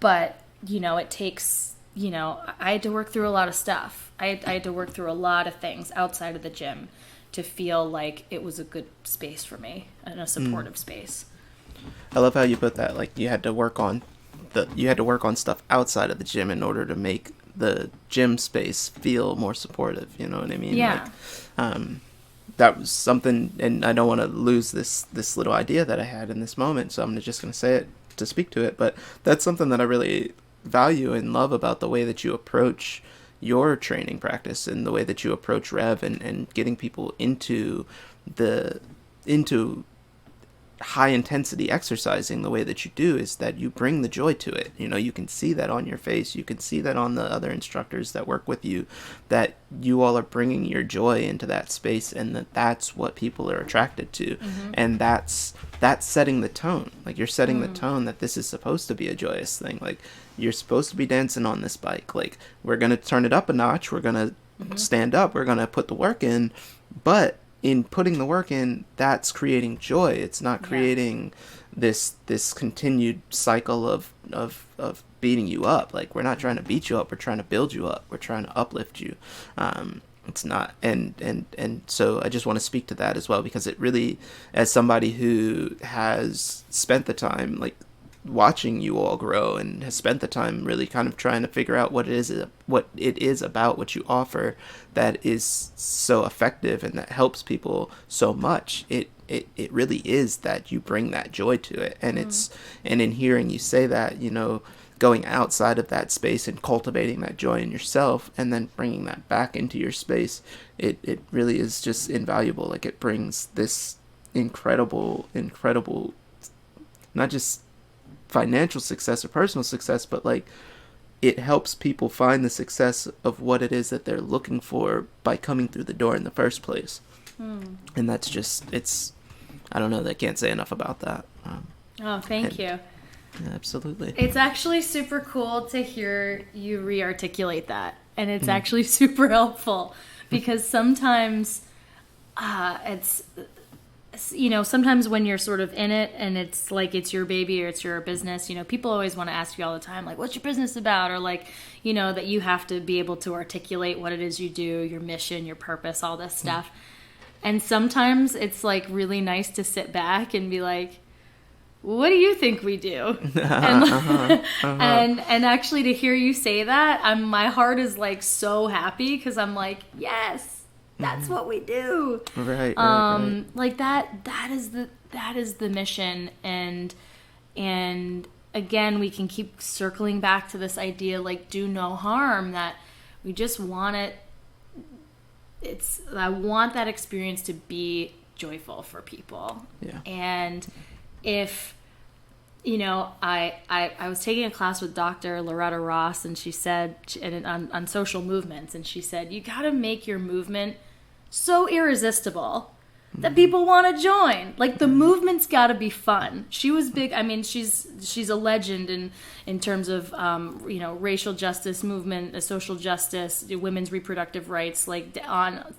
But, it takes, I had to work through a lot of stuff. I had to work through a lot of things outside of the gym to feel like it was a good space for me and a supportive space. I love how you put that. Like you had to work on stuff outside of the gym in order to make the gym space feel more supportive. You know what I mean? Yeah. Like, that was something, and I don't want to lose this little idea that I had in this moment, so I'm just going to say it to speak to it. But that's something that I really value and love about the way that you approach your training practice and the way that you approach Rev and getting people into high intensity exercising the way that you do, is that you bring the joy to it. You can see that on your face, you can see that on the other instructors that work with you, that you all are bringing your joy into that space, and that's what people are attracted to. And that's setting the tone. Like you're setting the tone that this is supposed to be a joyous thing. Like you're supposed to be dancing on this bike. Like we're going to turn it up a notch, we're going to stand up, we're going to put the work in, but in putting the work in, that's creating joy. It's not creating this continued cycle of beating you up. Like we're not trying to beat you up, we're trying to build you up, we're trying to uplift you. It's not, and so I just want to speak to that as well, because it really, as somebody who has spent the time like watching you all grow and has spent the time really kind of trying to figure out what it is about what you offer that is so effective and that helps people so much, it really is that you bring that joy to it. And and in hearing you say that, going outside of that space and cultivating that joy in yourself and then bringing that back into your space, it really is just invaluable. Like it brings this incredible, not just financial success or personal success, but like it helps people find the success of what it is that they're looking for by coming through the door in the first place. And that's just, I don't know, I can't say enough about that. Thank you. Yeah, absolutely. It's actually super cool to hear you re-articulate that, and it's actually super helpful, because sometimes sometimes when you're sort of in it and it's like it's your baby or it's your business, people always want to ask you all the time, like, what's your business about? Or like, that you have to be able to articulate what it is you do, your mission, your purpose, all this stuff. And sometimes it's like really nice to sit back and be like, what do you think we do? And actually to hear you say that, my heart is like so happy, because I'm like, yes, that's what we do. Right. Like that is the mission, and again, we can keep circling back to this idea, like, do no harm, that we just want it. I want that experience to be joyful for people. Yeah. And if, I was taking a class with Dr. Loretta Ross, and she said, on social movements, and she said, you got to make your movement so irresistible that people want to join. Like, the movement's got to be fun. She was big. I mean, she's a legend in terms of racial justice movement, social justice, women's reproductive rights, like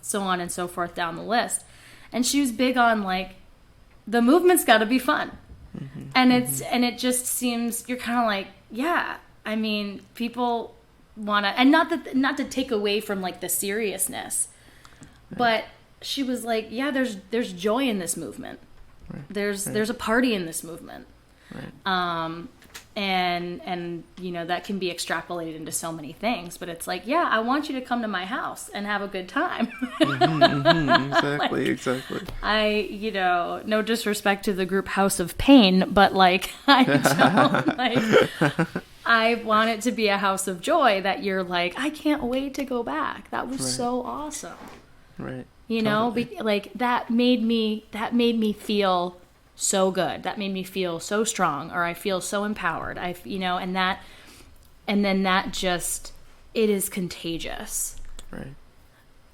so on and so forth down the list. And she was big on, like, the movement's got to be fun. And it just seems, you're kind of like, yeah, I mean, people want to, and not to take away from, like, the seriousness, but she was like, yeah, there's joy in this movement. Right. There's a party in this movement. Right. And that can be extrapolated into so many things, but it's like, yeah, I want you to come to my house and have a good time. Exactly. I, no disrespect to the group House of Pain, but, like, I don't, like, I want it to be a house of joy that you're like, I can't wait to go back. That was so awesome. Right. Like, that made me feel so good. That made me feel so strong, or I feel so empowered. And then that just, it is contagious. Right.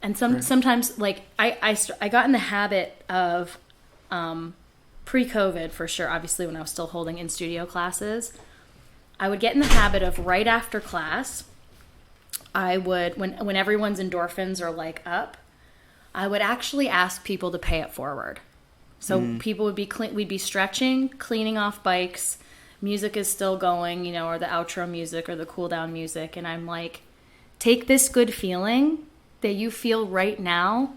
And sometimes, like, I got in the habit of, pre-COVID for sure, obviously when I was still holding in-studio classes, I would get in the habit of right after class, I would, when everyone's endorphins are, like, up, I would actually ask people to pay it forward. So people would we'd be stretching, cleaning off bikes, music is still going, or the outro music or the cool down music. And I'm like, take this good feeling that you feel right now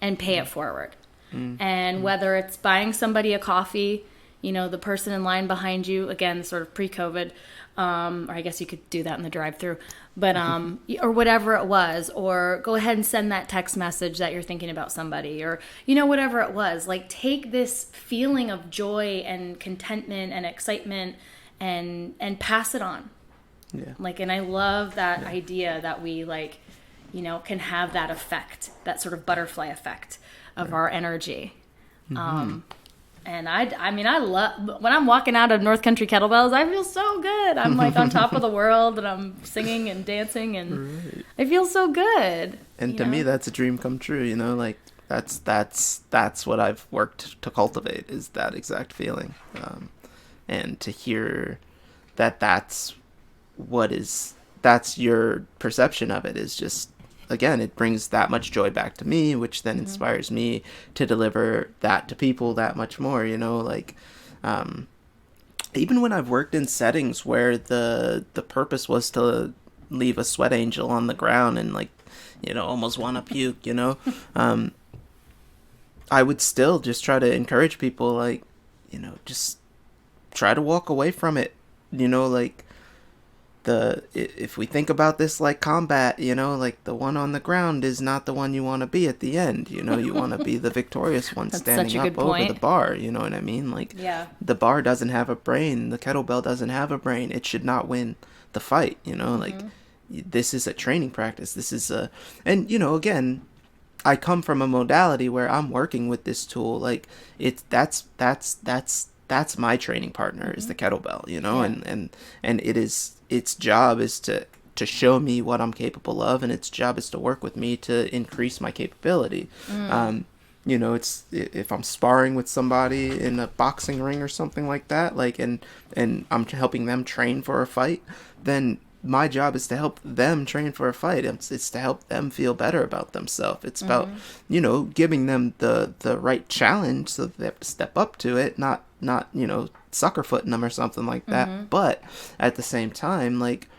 and pay it forward. And whether it's buying somebody a coffee, the person in line behind you, again, sort of pre-COVID, or I guess you could do that in the drive-thru, but or whatever it was, or go ahead and send that text message that you're thinking about somebody, or whatever it was. Like, take this feeling of joy and contentment and excitement and pass it on. Yeah. Like, and I love that idea that we, like, can have that effect, that sort of butterfly effect of our energy. And I love, when I'm walking out of North Country Kettlebells, I feel so good. I'm, like, on top of the world, and I'm singing and dancing, and I feel so good. And to me, that's a dream come true, like, that's what I've worked to cultivate, is that exact feeling. And to hear that's your perception of it is just, again, it brings that much joy back to me, which then inspires me to deliver that to people that much more, like, even when I've worked in settings where the purpose was to leave a sweat angel on the ground and, like, almost want to puke, I would still just try to encourage people, like, just try to walk away from it, like, if we think about this like combat, like, the one on the ground is not the one you want to be at the end. You want to be the victorious one standing up over the bar. You know what I mean? Like, the bar doesn't have a brain. The kettlebell doesn't have a brain. It should not win the fight. Like, this is a training practice. This is and again, I come from a modality where I'm working with this tool. Like, that's my training partner is the kettlebell, and it is, its job is to show me what I'm capable of, and its job is to work with me to increase my capability. It's, if I'm sparring with somebody in a boxing ring or something like that, like, and I'm helping them train for a fight, then my job is to help them train for a fight. It's to help them feel better about themselves. It's about, giving them the right challenge so that they have to step up to it, not sucker footing them or something like that. But at the same time, like,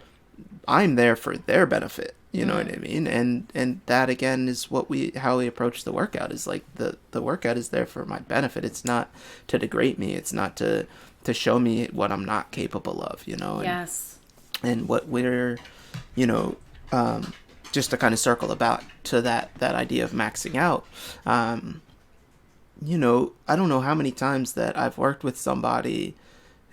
I'm there for their benefit. You know what I mean? And that, again, is how we approach the workout, is like the workout is there for my benefit. It's not to degrade me. It's not to show me what I'm not capable of, And what we're, just to kind of circle about to that idea of maxing out, I don't know how many times that I've worked with somebody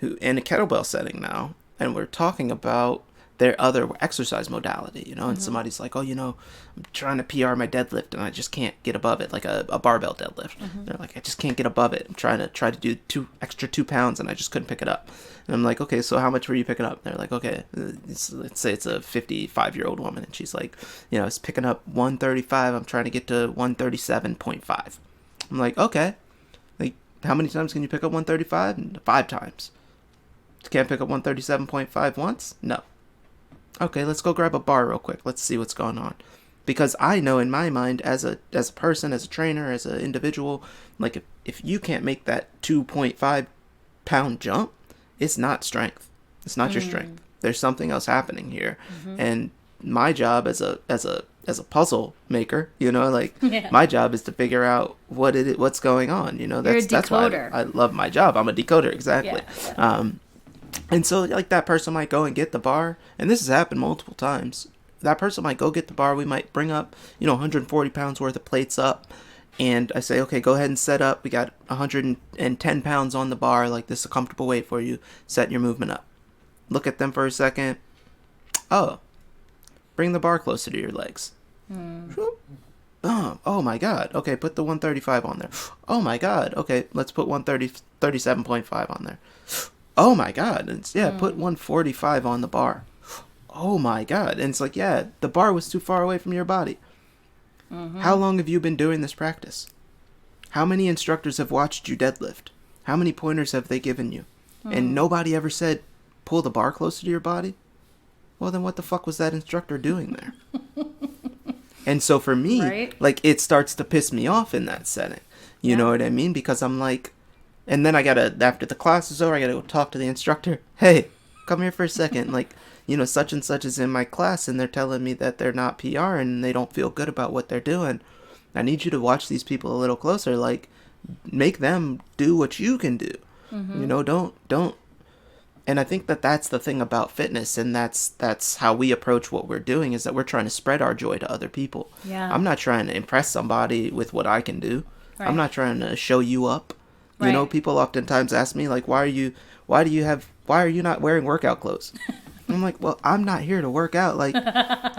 who in a kettlebell setting now, and we're talking about their other exercise modality, you know, and somebody's like, oh, you know, I'm trying to PR my deadlift and I just can't get above it, like a barbell deadlift. They're like, I just can't get above it. I'm trying to do 2 pounds and I just couldn't pick it up. And I'm like, okay, so how much were you picking up? They're like, okay, let's say it's a 55-year-old woman, and she's like, you know, I was picking up 135. I'm trying to get to 137.5. I'm like, okay, like how many times can you pick up 135? 5 times. Can't pick up 137.5 once? No. Okay, let's go grab a bar real quick. Let's see what's going on. Because I know in my mind, as a person, as a trainer, as an individual, like if you can't make that 2.5 pound jump, it's not strength. It's not your strength. There's something else happening here. And my job as a puzzle maker, you know, like my job is to figure out what's going on. You know, that's why I love my job. I'm a decoder, exactly. Yeah. And so, like, that person might go and get the bar, and this has happened multiple times. That person might go get the bar. We might bring up, you know, 140 pounds worth of plates up, and I say, okay, go ahead and set up. We got 110 pounds on the bar. Like, this is a comfortable weight for you. Set your movement up. Look at them for a second. Oh, bring the bar closer to your legs. Oh my God. Okay, put the 135 on there. Oh my God. Okay, let's put 137.5 on there. Oh my God. And put 145 on the bar. Oh my God. And it's like, yeah, the bar was too far away from your body. How long have you been doing this practice? How many instructors have watched you deadlift? How many pointers have they given you? And nobody ever said, pull the bar closer to your body? Well, then what the fuck was that instructor doing there? And so for me, like, it starts to piss me off in that setting. You know what I mean? Because I'm like, and then I gotta, after the class is over, I gotta go talk to the instructor. Hey, come here for a second. Like, you know, such and such is in my class, and they're telling me that they're not PR and they don't feel good about what they're doing. I need you to watch these people a little closer. Like, make them do what you can do. You know, don't. And I think that that's the thing about fitness, and that's how we approach what we're doing, is that we're trying to spread our joy to other people. Yeah. I'm not trying to impress somebody with what I can do. I'm not trying to show you up. You know, people oftentimes ask me, like, why are you not wearing workout clothes? I'm like, well, I'm not here to work out. Like,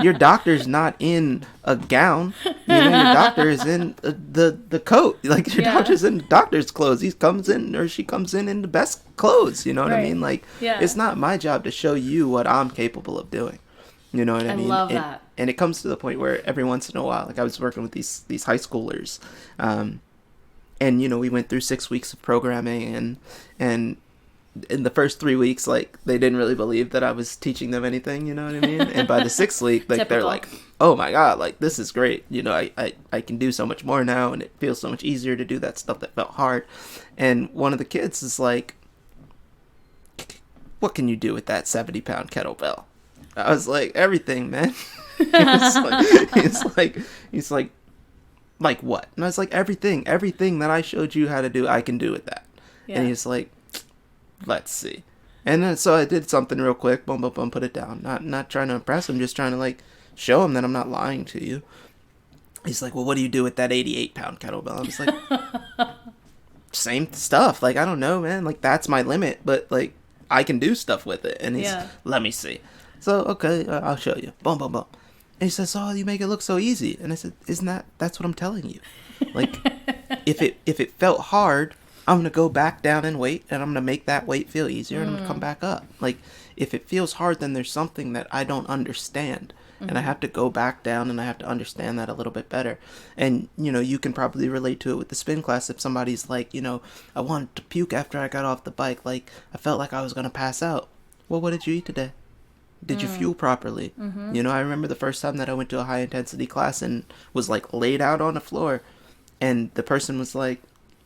your doctor's not in a gown. You know, your doctor is in the coat. Like, your doctor's in the doctor's clothes. He comes in, or she comes in the best clothes. You know what I mean? Like, it's not my job to show you what I'm capable of doing. You know what I mean? I love that. And it comes to the point where every once in a while, like, I was working with these high schoolers, and, you know, we went through 6 weeks of programming, and in the first 3 weeks, like, they didn't really believe that I was teaching them anything, you know what I mean? And by the 6th week, like, they're like, oh my God, like, this is great. You know, I can do so much more now, and it feels so much easier to do that stuff that felt hard. And one of the kids is like, what can you do with that 70-pound kettlebell? I was like, everything, man. He's like what? And I was like, everything that I showed you how to do, I can do with that. Yeah. And he's like, let's see. And then so I did something real quick, boom, boom, boom, put it down. Not trying to impress him, just trying to, like, show him that I'm not lying to you. He's like, well, what do you do with that 88-pound kettlebell? I was like, same stuff. Like, I don't know, man. Like, that's my limit, but, like, I can do stuff with it. And he's, let me see. So, okay, I'll show you. Boom, boom, boom. And he says, oh, you make it look so easy. And I said, that's what I'm telling you. Like, if it felt hard, I'm going to go back down and wait, and I'm going to make that weight feel easier, and I'm going to come back up. Like, if it feels hard, then there's something that I don't understand, and I have to go back down, and I have to understand that a little bit better. And, you know, you can probably relate to it with the spin class. If somebody's like, you know, I wanted to puke after I got off the bike, like, I felt like I was going to pass out. Well, what did you eat today? Did you fuel properly? You know, I remember the first time that I went to a high-intensity class and was, like, laid out on the floor, and the person was like,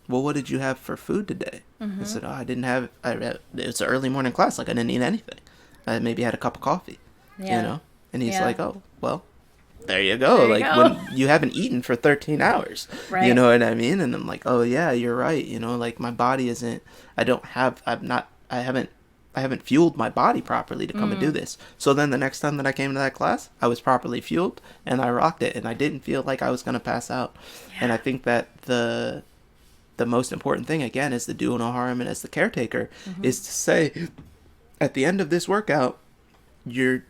well, what did you have for food today? I said, oh, I didn't have, it was an early morning class, like, I didn't eat anything. I maybe had a cup of coffee, you know? And he's like, oh, well, there you go. When you haven't eaten for 13 hours, you know what I mean? And I'm like, oh, yeah, you're right. You know, like, my body isn't, I haven't fueled my body properly to come and do this. So then the next time that I came to that class, I was properly fueled, and I rocked it, and I didn't feel like I was going to pass out. And I think that the the most important thing, again, as the do no harm and as the caretaker, is to say, at the end of this workout, you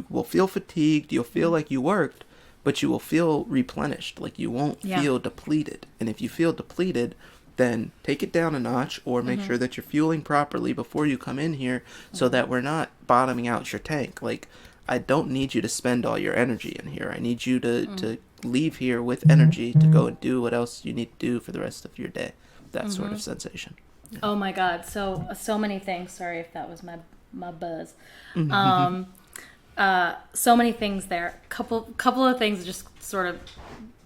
will feel fatigued, you'll feel like you worked, but you will feel replenished, like you won't feel depleted. And if you feel depleted, then take it down a notch, or make sure that you're fueling properly before you come in here, so that we're not bottoming out your tank. Like, I don't need you to spend all your energy in here. I need you to leave here with energy to go and do what else you need to do for the rest of your day. That sort of sensation. Yeah. Oh my God. So many things. Sorry if that was my buzz. So many things there. Couple of things just sort of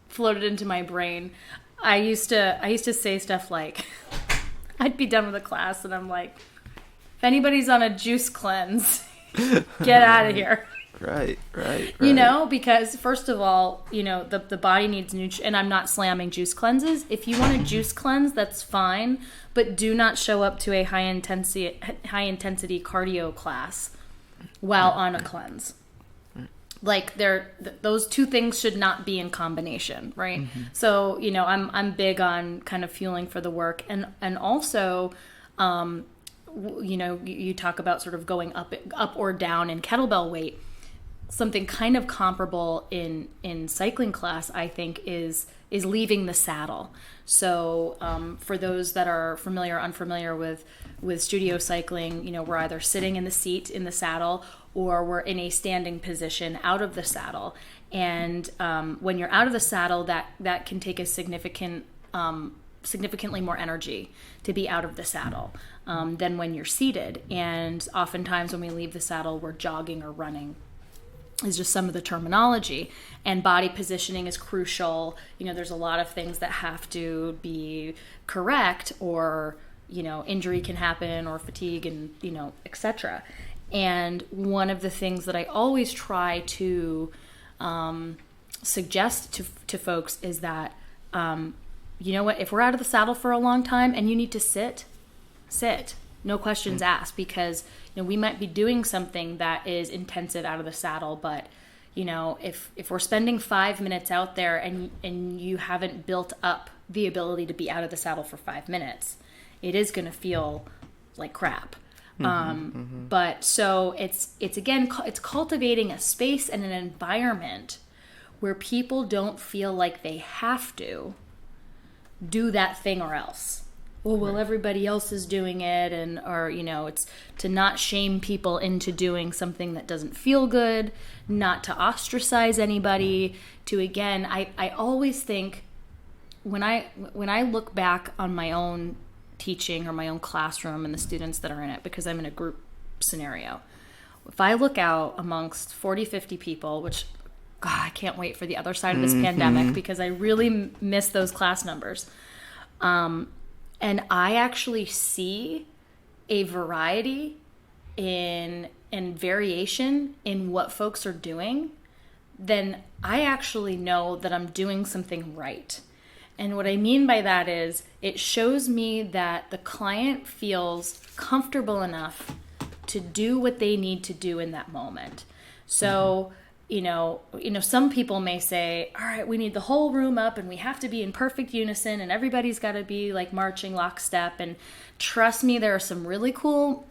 floated into my brain. I used to say stuff like, I'd be done with a class and I'm like, if anybody's on a juice cleanse, get out of here. Right. You know, because first of all, you know, the body needs nutrition, and I'm not slamming juice cleanses. If you want a juice cleanse, that's fine, but do not show up to a high intensity cardio class while on a cleanse. Like, those two things should not be in combination, right? So, you know, I'm big on kind of fueling for the work, and also, you know, you talk about sort of going up or down in kettlebell weight. Something kind of comparable in cycling class, I think, is leaving the saddle. So for those that are familiar or unfamiliar with studio cycling, you know, we're either sitting in the seat in the saddle, or we're in a standing position out of the saddle. And when you're out of the saddle, that can take a significantly more energy to be out of the saddle than when you're seated. And oftentimes when we leave the saddle, we're jogging or running. Is just some of the terminology. And body positioning is crucial. You know, there's a lot of things that have to be correct, or, you know, injury can happen, or fatigue, and, you know, etc. And one of the things that I always try to suggest to folks is that, you know what, if we're out of the saddle for a long time and you need to sit, no questions asked, because, you know, we might be doing something that is intensive out of the saddle, but, you know, if we're spending 5 minutes out there and you haven't built up the ability to be out of the saddle for 5 minutes, it is going to feel like crap. But so it's cultivating a space and an environment where people don't feel like they have to do that thing or else. Well, everybody else is doing it, or, you know, it's to not shame people into doing something that doesn't feel good, not to ostracize anybody, to, again, I always think when I look back on my own teaching or my own classroom and the students that are in it, because I'm in a group scenario, if I look out amongst 40, 50 people, which, God, I can't wait for the other side of this pandemic, because I really miss those class numbers. And I actually see a variety in variation in what folks are doing, then I actually know that I'm doing something right. And what I mean by that is, it shows me that the client feels comfortable enough to do what they need to do in that moment. So, you know, some people may say, all right, we need the whole room up and we have to be in perfect unison and everybody's got to be like marching lockstep. And trust me, there are some really cool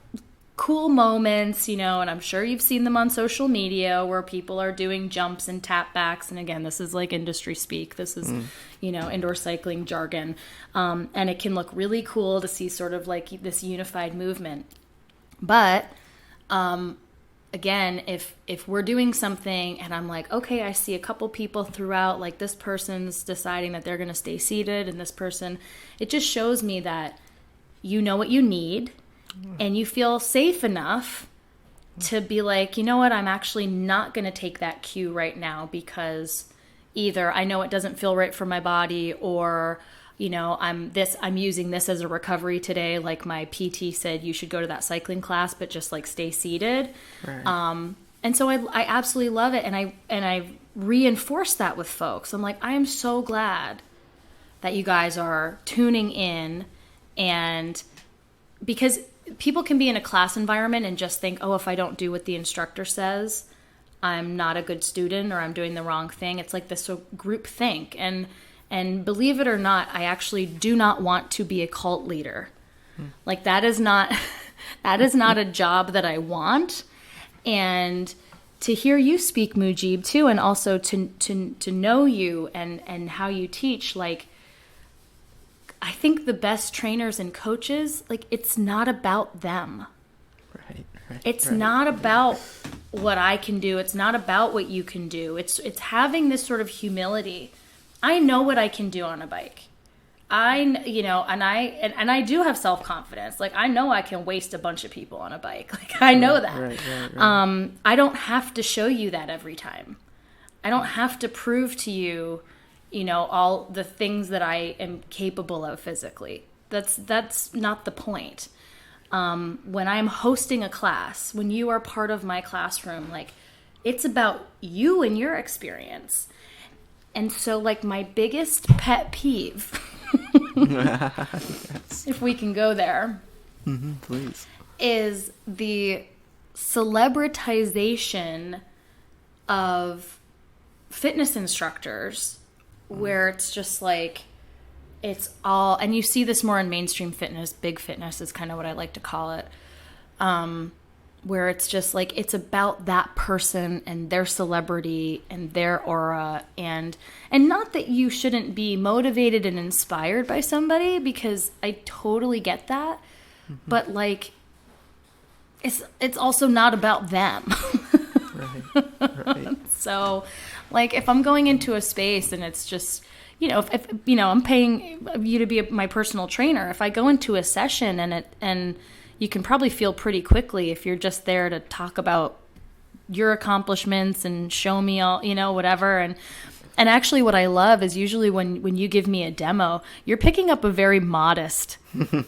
moments, you know, and I'm sure you've seen them on social media where people are doing jumps and tap backs. And again, this is like industry speak. This is, you know, indoor cycling jargon. And it can look really cool to see sort of like this unified movement. But, again, if we're doing something and I'm like, okay, I see a couple people throughout, like this person's deciding that they're going to stay seated, and this person, it just shows me that you know what you need and you feel safe enough to be like, you know what, I'm actually not going to take that cue right now, because either I know it doesn't feel right for my body, or, you know, I'm using this as a recovery today. Like my PT said, you should go to that cycling class, but just like stay seated. Right. And so I absolutely love it. And I reinforce that with folks. I'm like, I am so glad that you guys are tuning in, and because people can be in a class environment and just think, oh, if I don't do what the instructor says, I'm not a good student or I'm doing the wrong thing. It's like this group think. And And believe it or not, I actually do not want to be a cult leader. Like that is not a job that I want. And to hear you speak, Mujib, too, and also to know you and how you teach, like, I think the best trainers and coaches, like, it's not about them. Right. It's not about what I can do. It's not about what you can do. It's having this sort of humility. I know what I can do on a bike. And I do have self-confidence. Like, I know I can waste a bunch of people on a bike. Like, I know that. Right. I don't have to show you that every time. I don't have to prove to you, all the things that I am capable of physically. That's not the point. When I'm hosting a class, when you are part of my classroom, like, it's about you and your experience. And so, like, my biggest pet peeve, yes. if we can go there, please, is the celebritization of fitness instructors, where it's just like, it's all, and you see this more in mainstream fitness, big fitness is kind of what I like to call it, where it's just like, it's about that person and their celebrity and their aura, and not that you shouldn't be motivated and inspired by somebody, because I totally get that, but like, it's also not about them. Right. So, like, if I'm going into a space and it's just, if I'm paying you to be my personal trainer, if I go into a session and you can probably feel pretty quickly if you're just there to talk about your accomplishments and show me all, whatever. And actually what I love is usually when you give me a demo, you're picking up a very modest,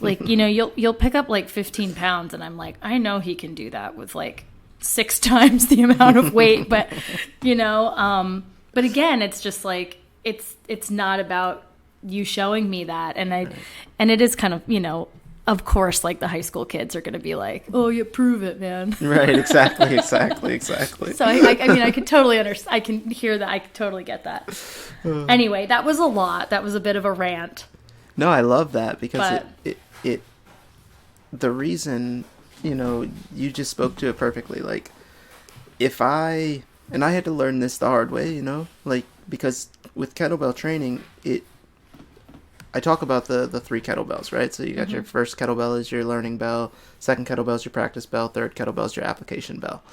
like, you'll pick up like 15 pounds, and I'm like, I know he can do that with like 6 times the amount of weight, but but again, it's just like, it's not about you showing me that. And and it is kind of, of course, like, the high school kids are going to be like, oh, you prove it, man. Right. Exactly. So I mean, I could totally understand. I can hear that. I could totally get that. Anyway, that was a lot. That was a bit of a rant. No, I love that, because it the reason, you just spoke to it perfectly. Like, I had to learn this the hard way, like, because with kettlebell training, I talk about the 3 kettlebells, right? So you got your first kettlebell is your learning bell, second kettlebell is your practice bell, third kettlebell is your application bell.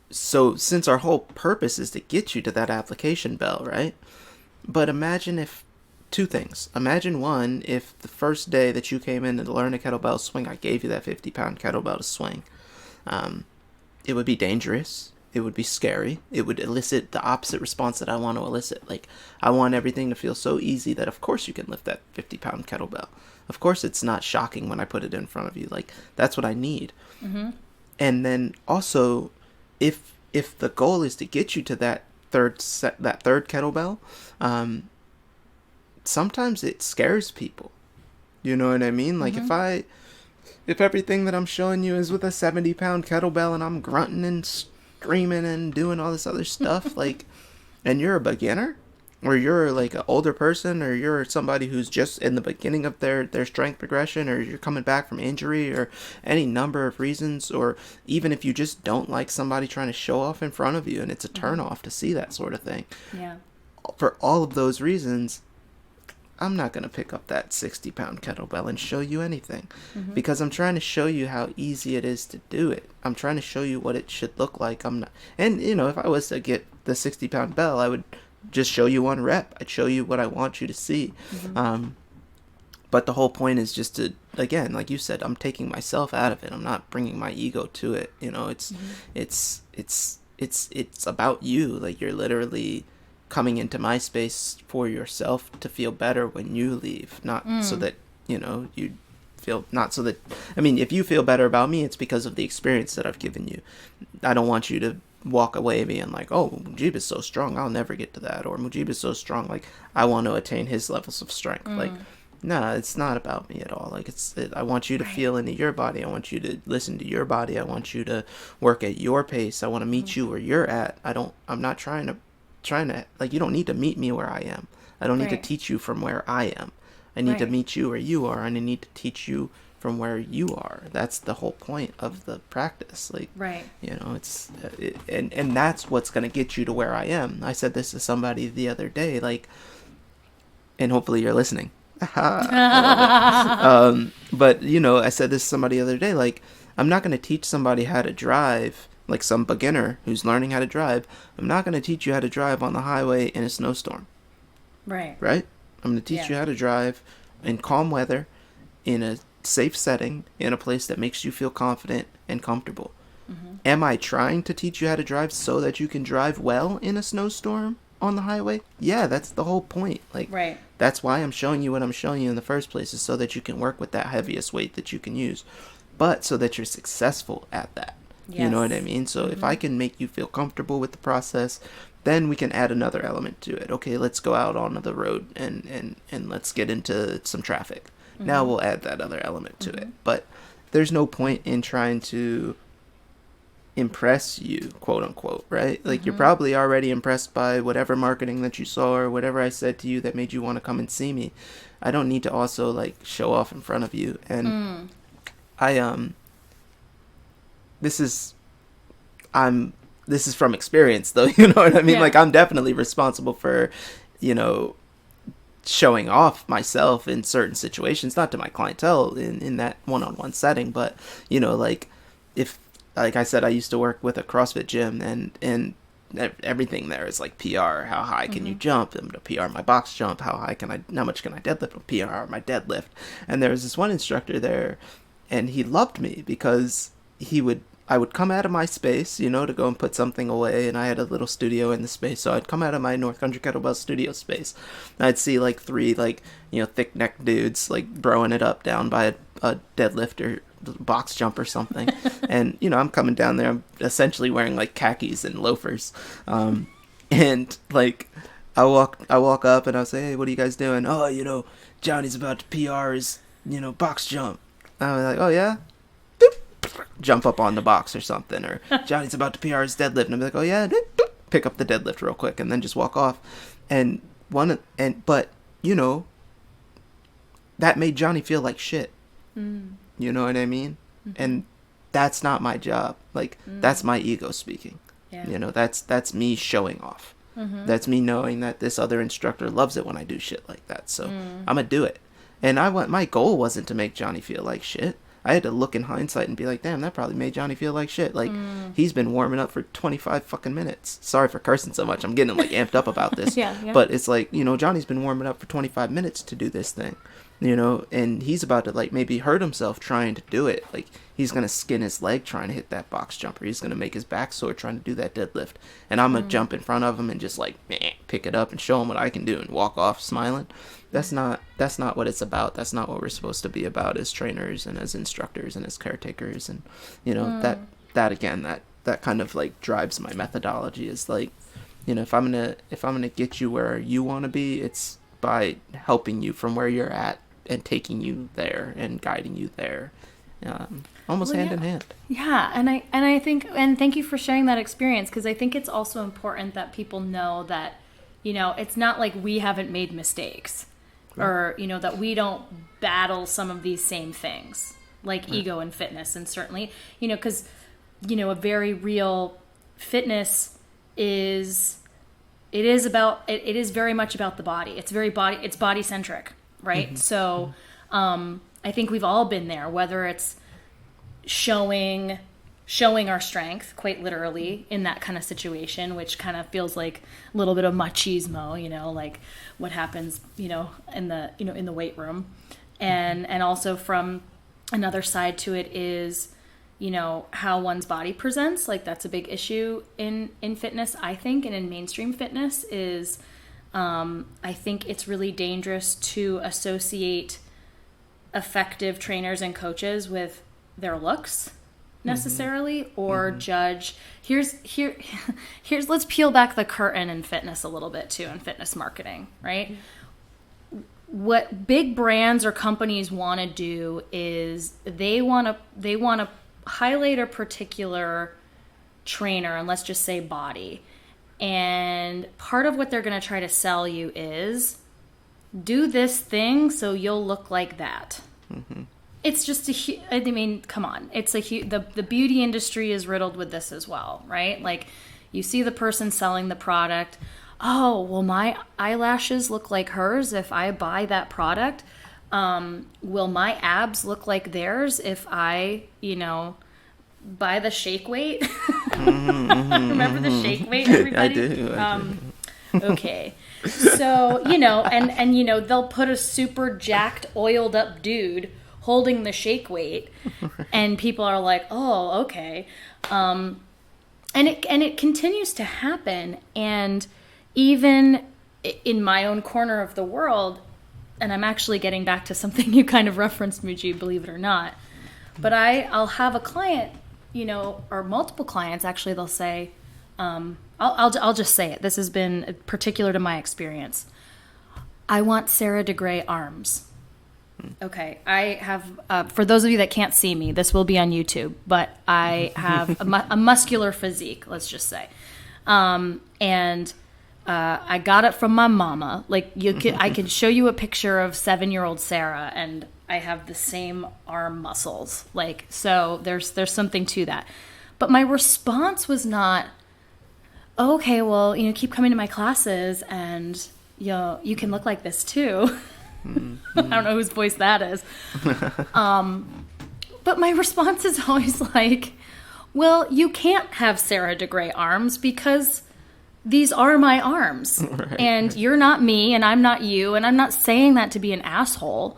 So since our whole purpose is to get you to that application bell, right? But imagine if 2 things. Imagine, one, if the first day that you came in to learn a kettlebell swing, I gave you that 50-pound kettlebell to swing. It would be dangerous. It would be scary. It would elicit the opposite response that I want to elicit. Like, I want everything to feel so easy that of course you can lift that 50-pound kettlebell. Of course it's not shocking when I put it in front of you. Like, that's what I need. And then also, if the goal is to get you to that third kettlebell, sometimes it scares people. You know what I mean? Like, if everything that I'm showing you is with a 70-pound kettlebell and I'm grunting and screaming and doing all this other stuff, like, and you're a beginner, or you're like an older person, or you're somebody who's just in the beginning of their strength progression, or you're coming back from injury, or any number of reasons, or even if you just don't like somebody trying to show off in front of you, and it's a turn off to see that sort of thing. Yeah. For all of those reasons, I'm not going to pick up that 60-pound kettlebell and show you anything, because I'm trying to show you how easy it is to do it. I'm trying to show you what it should look like. And if I was to get the 60-pound bell, I would just show you 1 rep. I'd show you what I want you to see. But the whole point is just to, again, like you said, I'm taking myself out of it. I'm not bringing my ego to it. It's about you. Like, you're literally coming into my space for yourself to feel better when you leave, not so that you feel, not so that, I mean, if you feel better about me, it's because of the experience that I've given you. I don't want you to walk away being like, oh, Mujib is so strong, I'll never get to that, or Mujib is so strong, like, I want to attain his levels of strength. Like, no, it's not about me at all. Like, I want you to feel into your body. I want you to listen to your body. I want you to work at your pace. I want to meet you where you're at. I'm not trying to trying to, like, you don't need to meet me where I am. I don't need to teach you from where I am. I need to meet you where you are, and I need to teach you from where you are. That's the whole point of the practice. Like, you know, and that's what's going to get you to where I am. I said this to somebody the other day, like, and hopefully you're listening. But, you know, I said this to somebody the other day, like, I'm not going to teach somebody how to drive, like some beginner who's learning how to drive. I'm not going to teach you how to drive on the highway in a snowstorm. Right? I'm going to teach you how to drive in calm weather, in a safe setting, in a place that makes you feel confident and comfortable. Am I trying to teach you how to drive so that you can drive well in a snowstorm on the highway? Yeah, that's the whole point. Like, that's why I'm showing you what I'm showing you in the first place, is so that you can work with that heaviest weight that you can use, but so that you're successful at that. You know what I mean? So if I can make you feel comfortable with the process, then we can add another element to it. Okay, let's go out onto the road and let's get into some traffic. Now we'll add that other element to it. But there's no point in trying to impress you, quote unquote, right? Like, you're probably already impressed by whatever marketing that you saw or whatever I said to you that made you want to come and see me. I don't need to also, like, show off in front of you. And this is from experience, though. You know what I mean? Like, I'm definitely responsible for, you know, showing off myself in certain situations, not to my clientele in that one-on-one setting, but, you know, like, if, like I said, I used to work with a CrossFit gym, and everything there is like PR. How high can you jump? I'm gonna PR my box jump. How much can I deadlift? PR my deadlift. And there was this one instructor there, and he loved me because I would come out of my space, you know, to go and put something away, and I had a little studio in the space, so I'd come out of my North Country Kettlebell studio space, and I'd see, like, 3, like, you know, thick-necked dudes, like, broing it up down by a deadlift or box jump or something, and, you know, I'm coming down there, I'm essentially wearing, like, khakis and loafers, and, like, I walk up, and I'll say, hey, what are you guys doing? Oh, you know, Johnny's about to PR his, you know, box jump. I was like, oh, yeah? Jump up on the box or something, or Johnny's about to PR his deadlift, and I'll be like, oh yeah, pick up the deadlift real quick, and then just walk off. But you know, that made Johnny feel like shit. You know what I mean? And that's not my job. Like, that's my ego speaking. You know, that's me showing off. That's me knowing that this other instructor loves it when I do shit like that. So I'm gonna do it. And my goal wasn't to make Johnny feel like shit. I had to look in hindsight and be like, damn, that probably made Johnny feel like shit. Like, he's been warming up for 25 fucking minutes. Sorry for cursing so much. I'm getting, like, amped up about this. But it's like, you know, Johnny's been warming up for 25 minutes to do this thing, you know, and he's about to, like, maybe hurt himself trying to do it. Like, he's going to skin his leg trying to hit that box jump, or he's going to make his back sore trying to do that deadlift. And I'm going to jump in front of him and just, like, pick it up and show him what I can do and walk off smiling. That's not what it's about. That's not what we're supposed to be about as trainers and as instructors and as caretakers. And, you know, that again, that kind of, like, drives my methodology, is like, you know, if I'm gonna get you where you want to be, it's by helping you from where you're at and taking you there and guiding you there, almost hand in hand. Yeah, and I think, and thank you for sharing that experience, because I think it's also important that people know that, you know, it's not like we haven't made mistakes. Or, you know, that we don't battle some of these same things, like ego and fitness. And certainly, you know, because, you know, a very real fitness is very much about the body. It's body centric, right? So I think we've all been there, whether it's showing our strength, quite literally, in that kind of situation, which kind of feels like a little bit of machismo, you know, like what happens, you know, in the weight room, and also from another side to it is, you know, how one's body presents. Like, that's a big issue in fitness, I think, and in mainstream fitness is, I think it's really dangerous to associate effective trainers and coaches with their looks necessarily, or judge. Here's let's peel back the curtain in fitness a little bit too, in fitness marketing, right? What big brands or companies want to do is they want to highlight a particular trainer, and let's just say body, And part of what they're going to try to sell you is, do this thing so you'll look like that. It's just I mean, come on. It's the beauty industry is riddled with this as well, right? Like, you see the person selling the product. Oh, well, my eyelashes look like hers if I buy that product. Will my abs look like theirs if I, buy the shake weight? Remember the shake weight, everybody? I do. Okay. So, and they'll put a super jacked, oiled up dude holding the shake weight, and people are like, oh, okay. And it continues to happen. And even in my own corner of the world, and I'm actually getting back to something you kind of referenced, Mujib, believe it or not, but I'll have a client, or multiple clients, actually, they'll say, I'll just say it. This has been particular to my experience. I want Sarah DeGray arms. Okay, I have, for those of you that can't see me, this will be on YouTube, but I have a muscular physique, let's just say. And I got it from my mama. Like, I could show you a picture of 7-year-old Sarah, and I have the same arm muscles. Like, so there's something to that. But my response was not, okay, well, keep coming to my classes, and you can look like this too. I don't know whose voice that is. But my response is always like, well, you can't have Sarah DeGray arms because these are my arms. Right. And you're not me, and I'm not you, and I'm not saying that to be an asshole.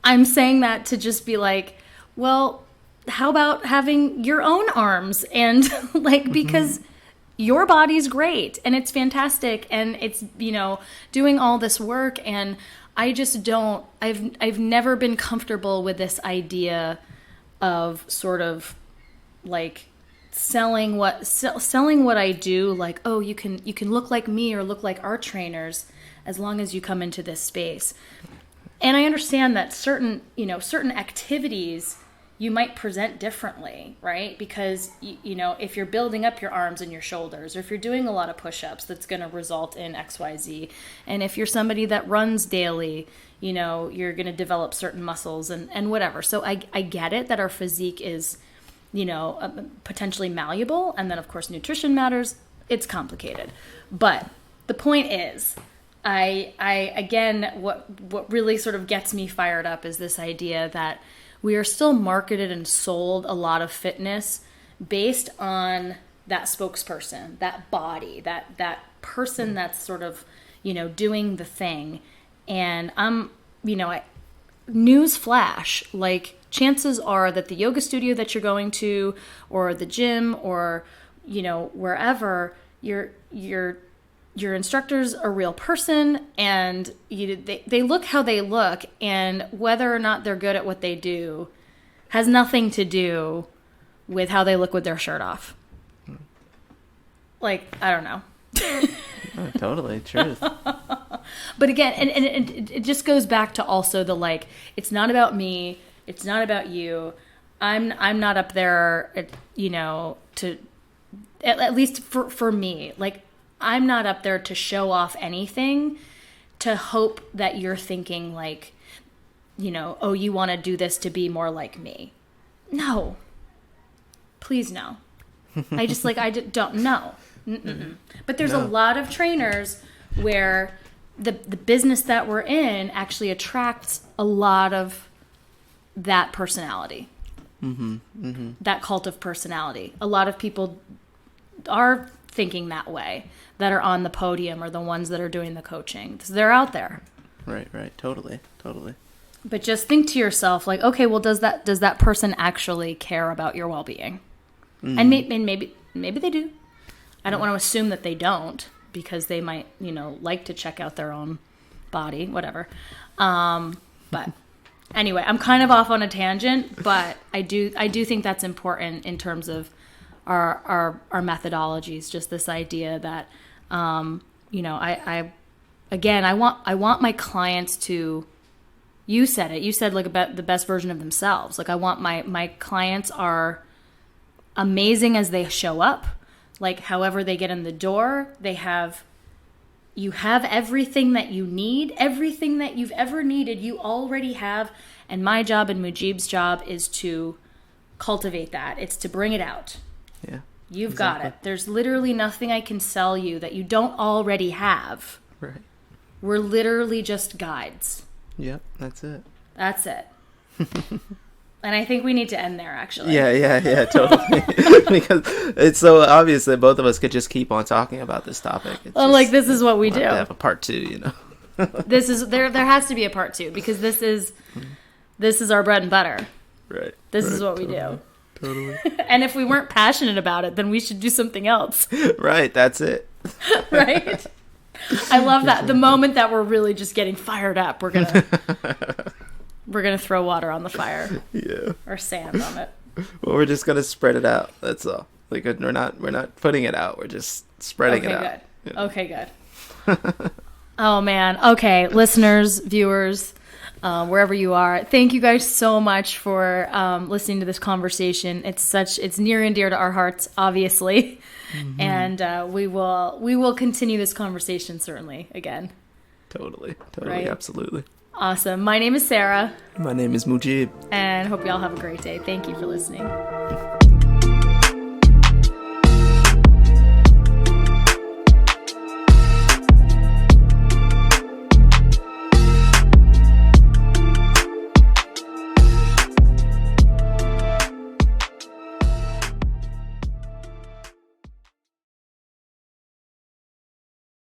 I'm saying that to just be like, well, how about having your own arms? And because your body's great, and it's fantastic, and it's, doing all this work, and I just don't, I've never been comfortable with this idea of sort of like selling what I do, like, oh, you can look like me or look like our trainers as long as you come into this space. And I understand that certain activities you might present differently, right? Because, if you're building up your arms and your shoulders, or if you're doing a lot of push-ups, that's going to result in XYZ. And if you're somebody that runs daily, you're going to develop certain muscles and whatever. So I get it that our physique is, potentially malleable. And then, of course, nutrition matters. It's complicated. But the point is, again, what really sort of gets me fired up is this idea that we are still marketed and sold a lot of fitness based on that spokesperson, that body, that person that's sort of, doing the thing. And news flash, like, chances are that the yoga studio that you're going to, or the gym, or, wherever, your instructor's a real person, and they look how they look, and whether or not they're good at what they do has nothing to do with how they look with their shirt off. Like, I don't know. Oh, totally, truth. But again, and it just goes back to also the, like, it's not about me, it's not about you. I'm not up there, to, at least for me, like, I'm not up there to show off anything to hope that you're thinking like, oh, you want to do this to be more like me. No. Please no. I don't know. But there's a lot of trainers where the business that we're in actually attracts a lot of that personality. That cult of personality. A lot of people are thinking that way, that are on the podium, or the ones that are doing the coaching. So they're out there. Right. Totally. But just think to yourself, like, okay, well, does that person actually care about your well-being? And maybe they do. I don't want to assume that they don't, because they might, like to check out their own body, whatever. But anyway, I'm kind of off on a tangent, but I do think that's important in terms of our methodologies. Just this idea that, I want my clients to, you said like about the best version of themselves. Like, I want my clients are amazing as they show up. Like, however they get in the door, you have everything that you need, everything that you've ever needed, you already have. And my job and Mujib's job is to cultivate that. It's to bring it out. Yeah. You've got it. There's literally nothing I can sell you that you don't already have. Right. We're literally just guides. Yep, that's it. That's it. And I think we need to end there, actually. Yeah, totally. Because it's so obvious that both of us could just keep on talking about this topic. Well, like, this is what we do. Have a part 2, you know. This is there has to be a part 2, because this is our bread and butter. Right. This is what we do. Totally. And if we weren't passionate about it, then we should do something else. Right, that's it. Right? I love that. The moment that we're really just getting fired up, we're gonna throw water on the fire. Yeah. Or sand on it. Well, we're just gonna spread it out. That's all. Like, we're not putting it out. We're just spreading it out. Good. You know? Okay, good. Oh man. Okay, listeners, viewers, wherever you are, thank you guys so much for listening to this conversation. It's near and dear to our hearts, obviously, and we will continue this conversation certainly again. Totally, Right? absolutely. Awesome. My name is Sarah. My name is Mujib. And hope you all have a great day. Thank you for listening.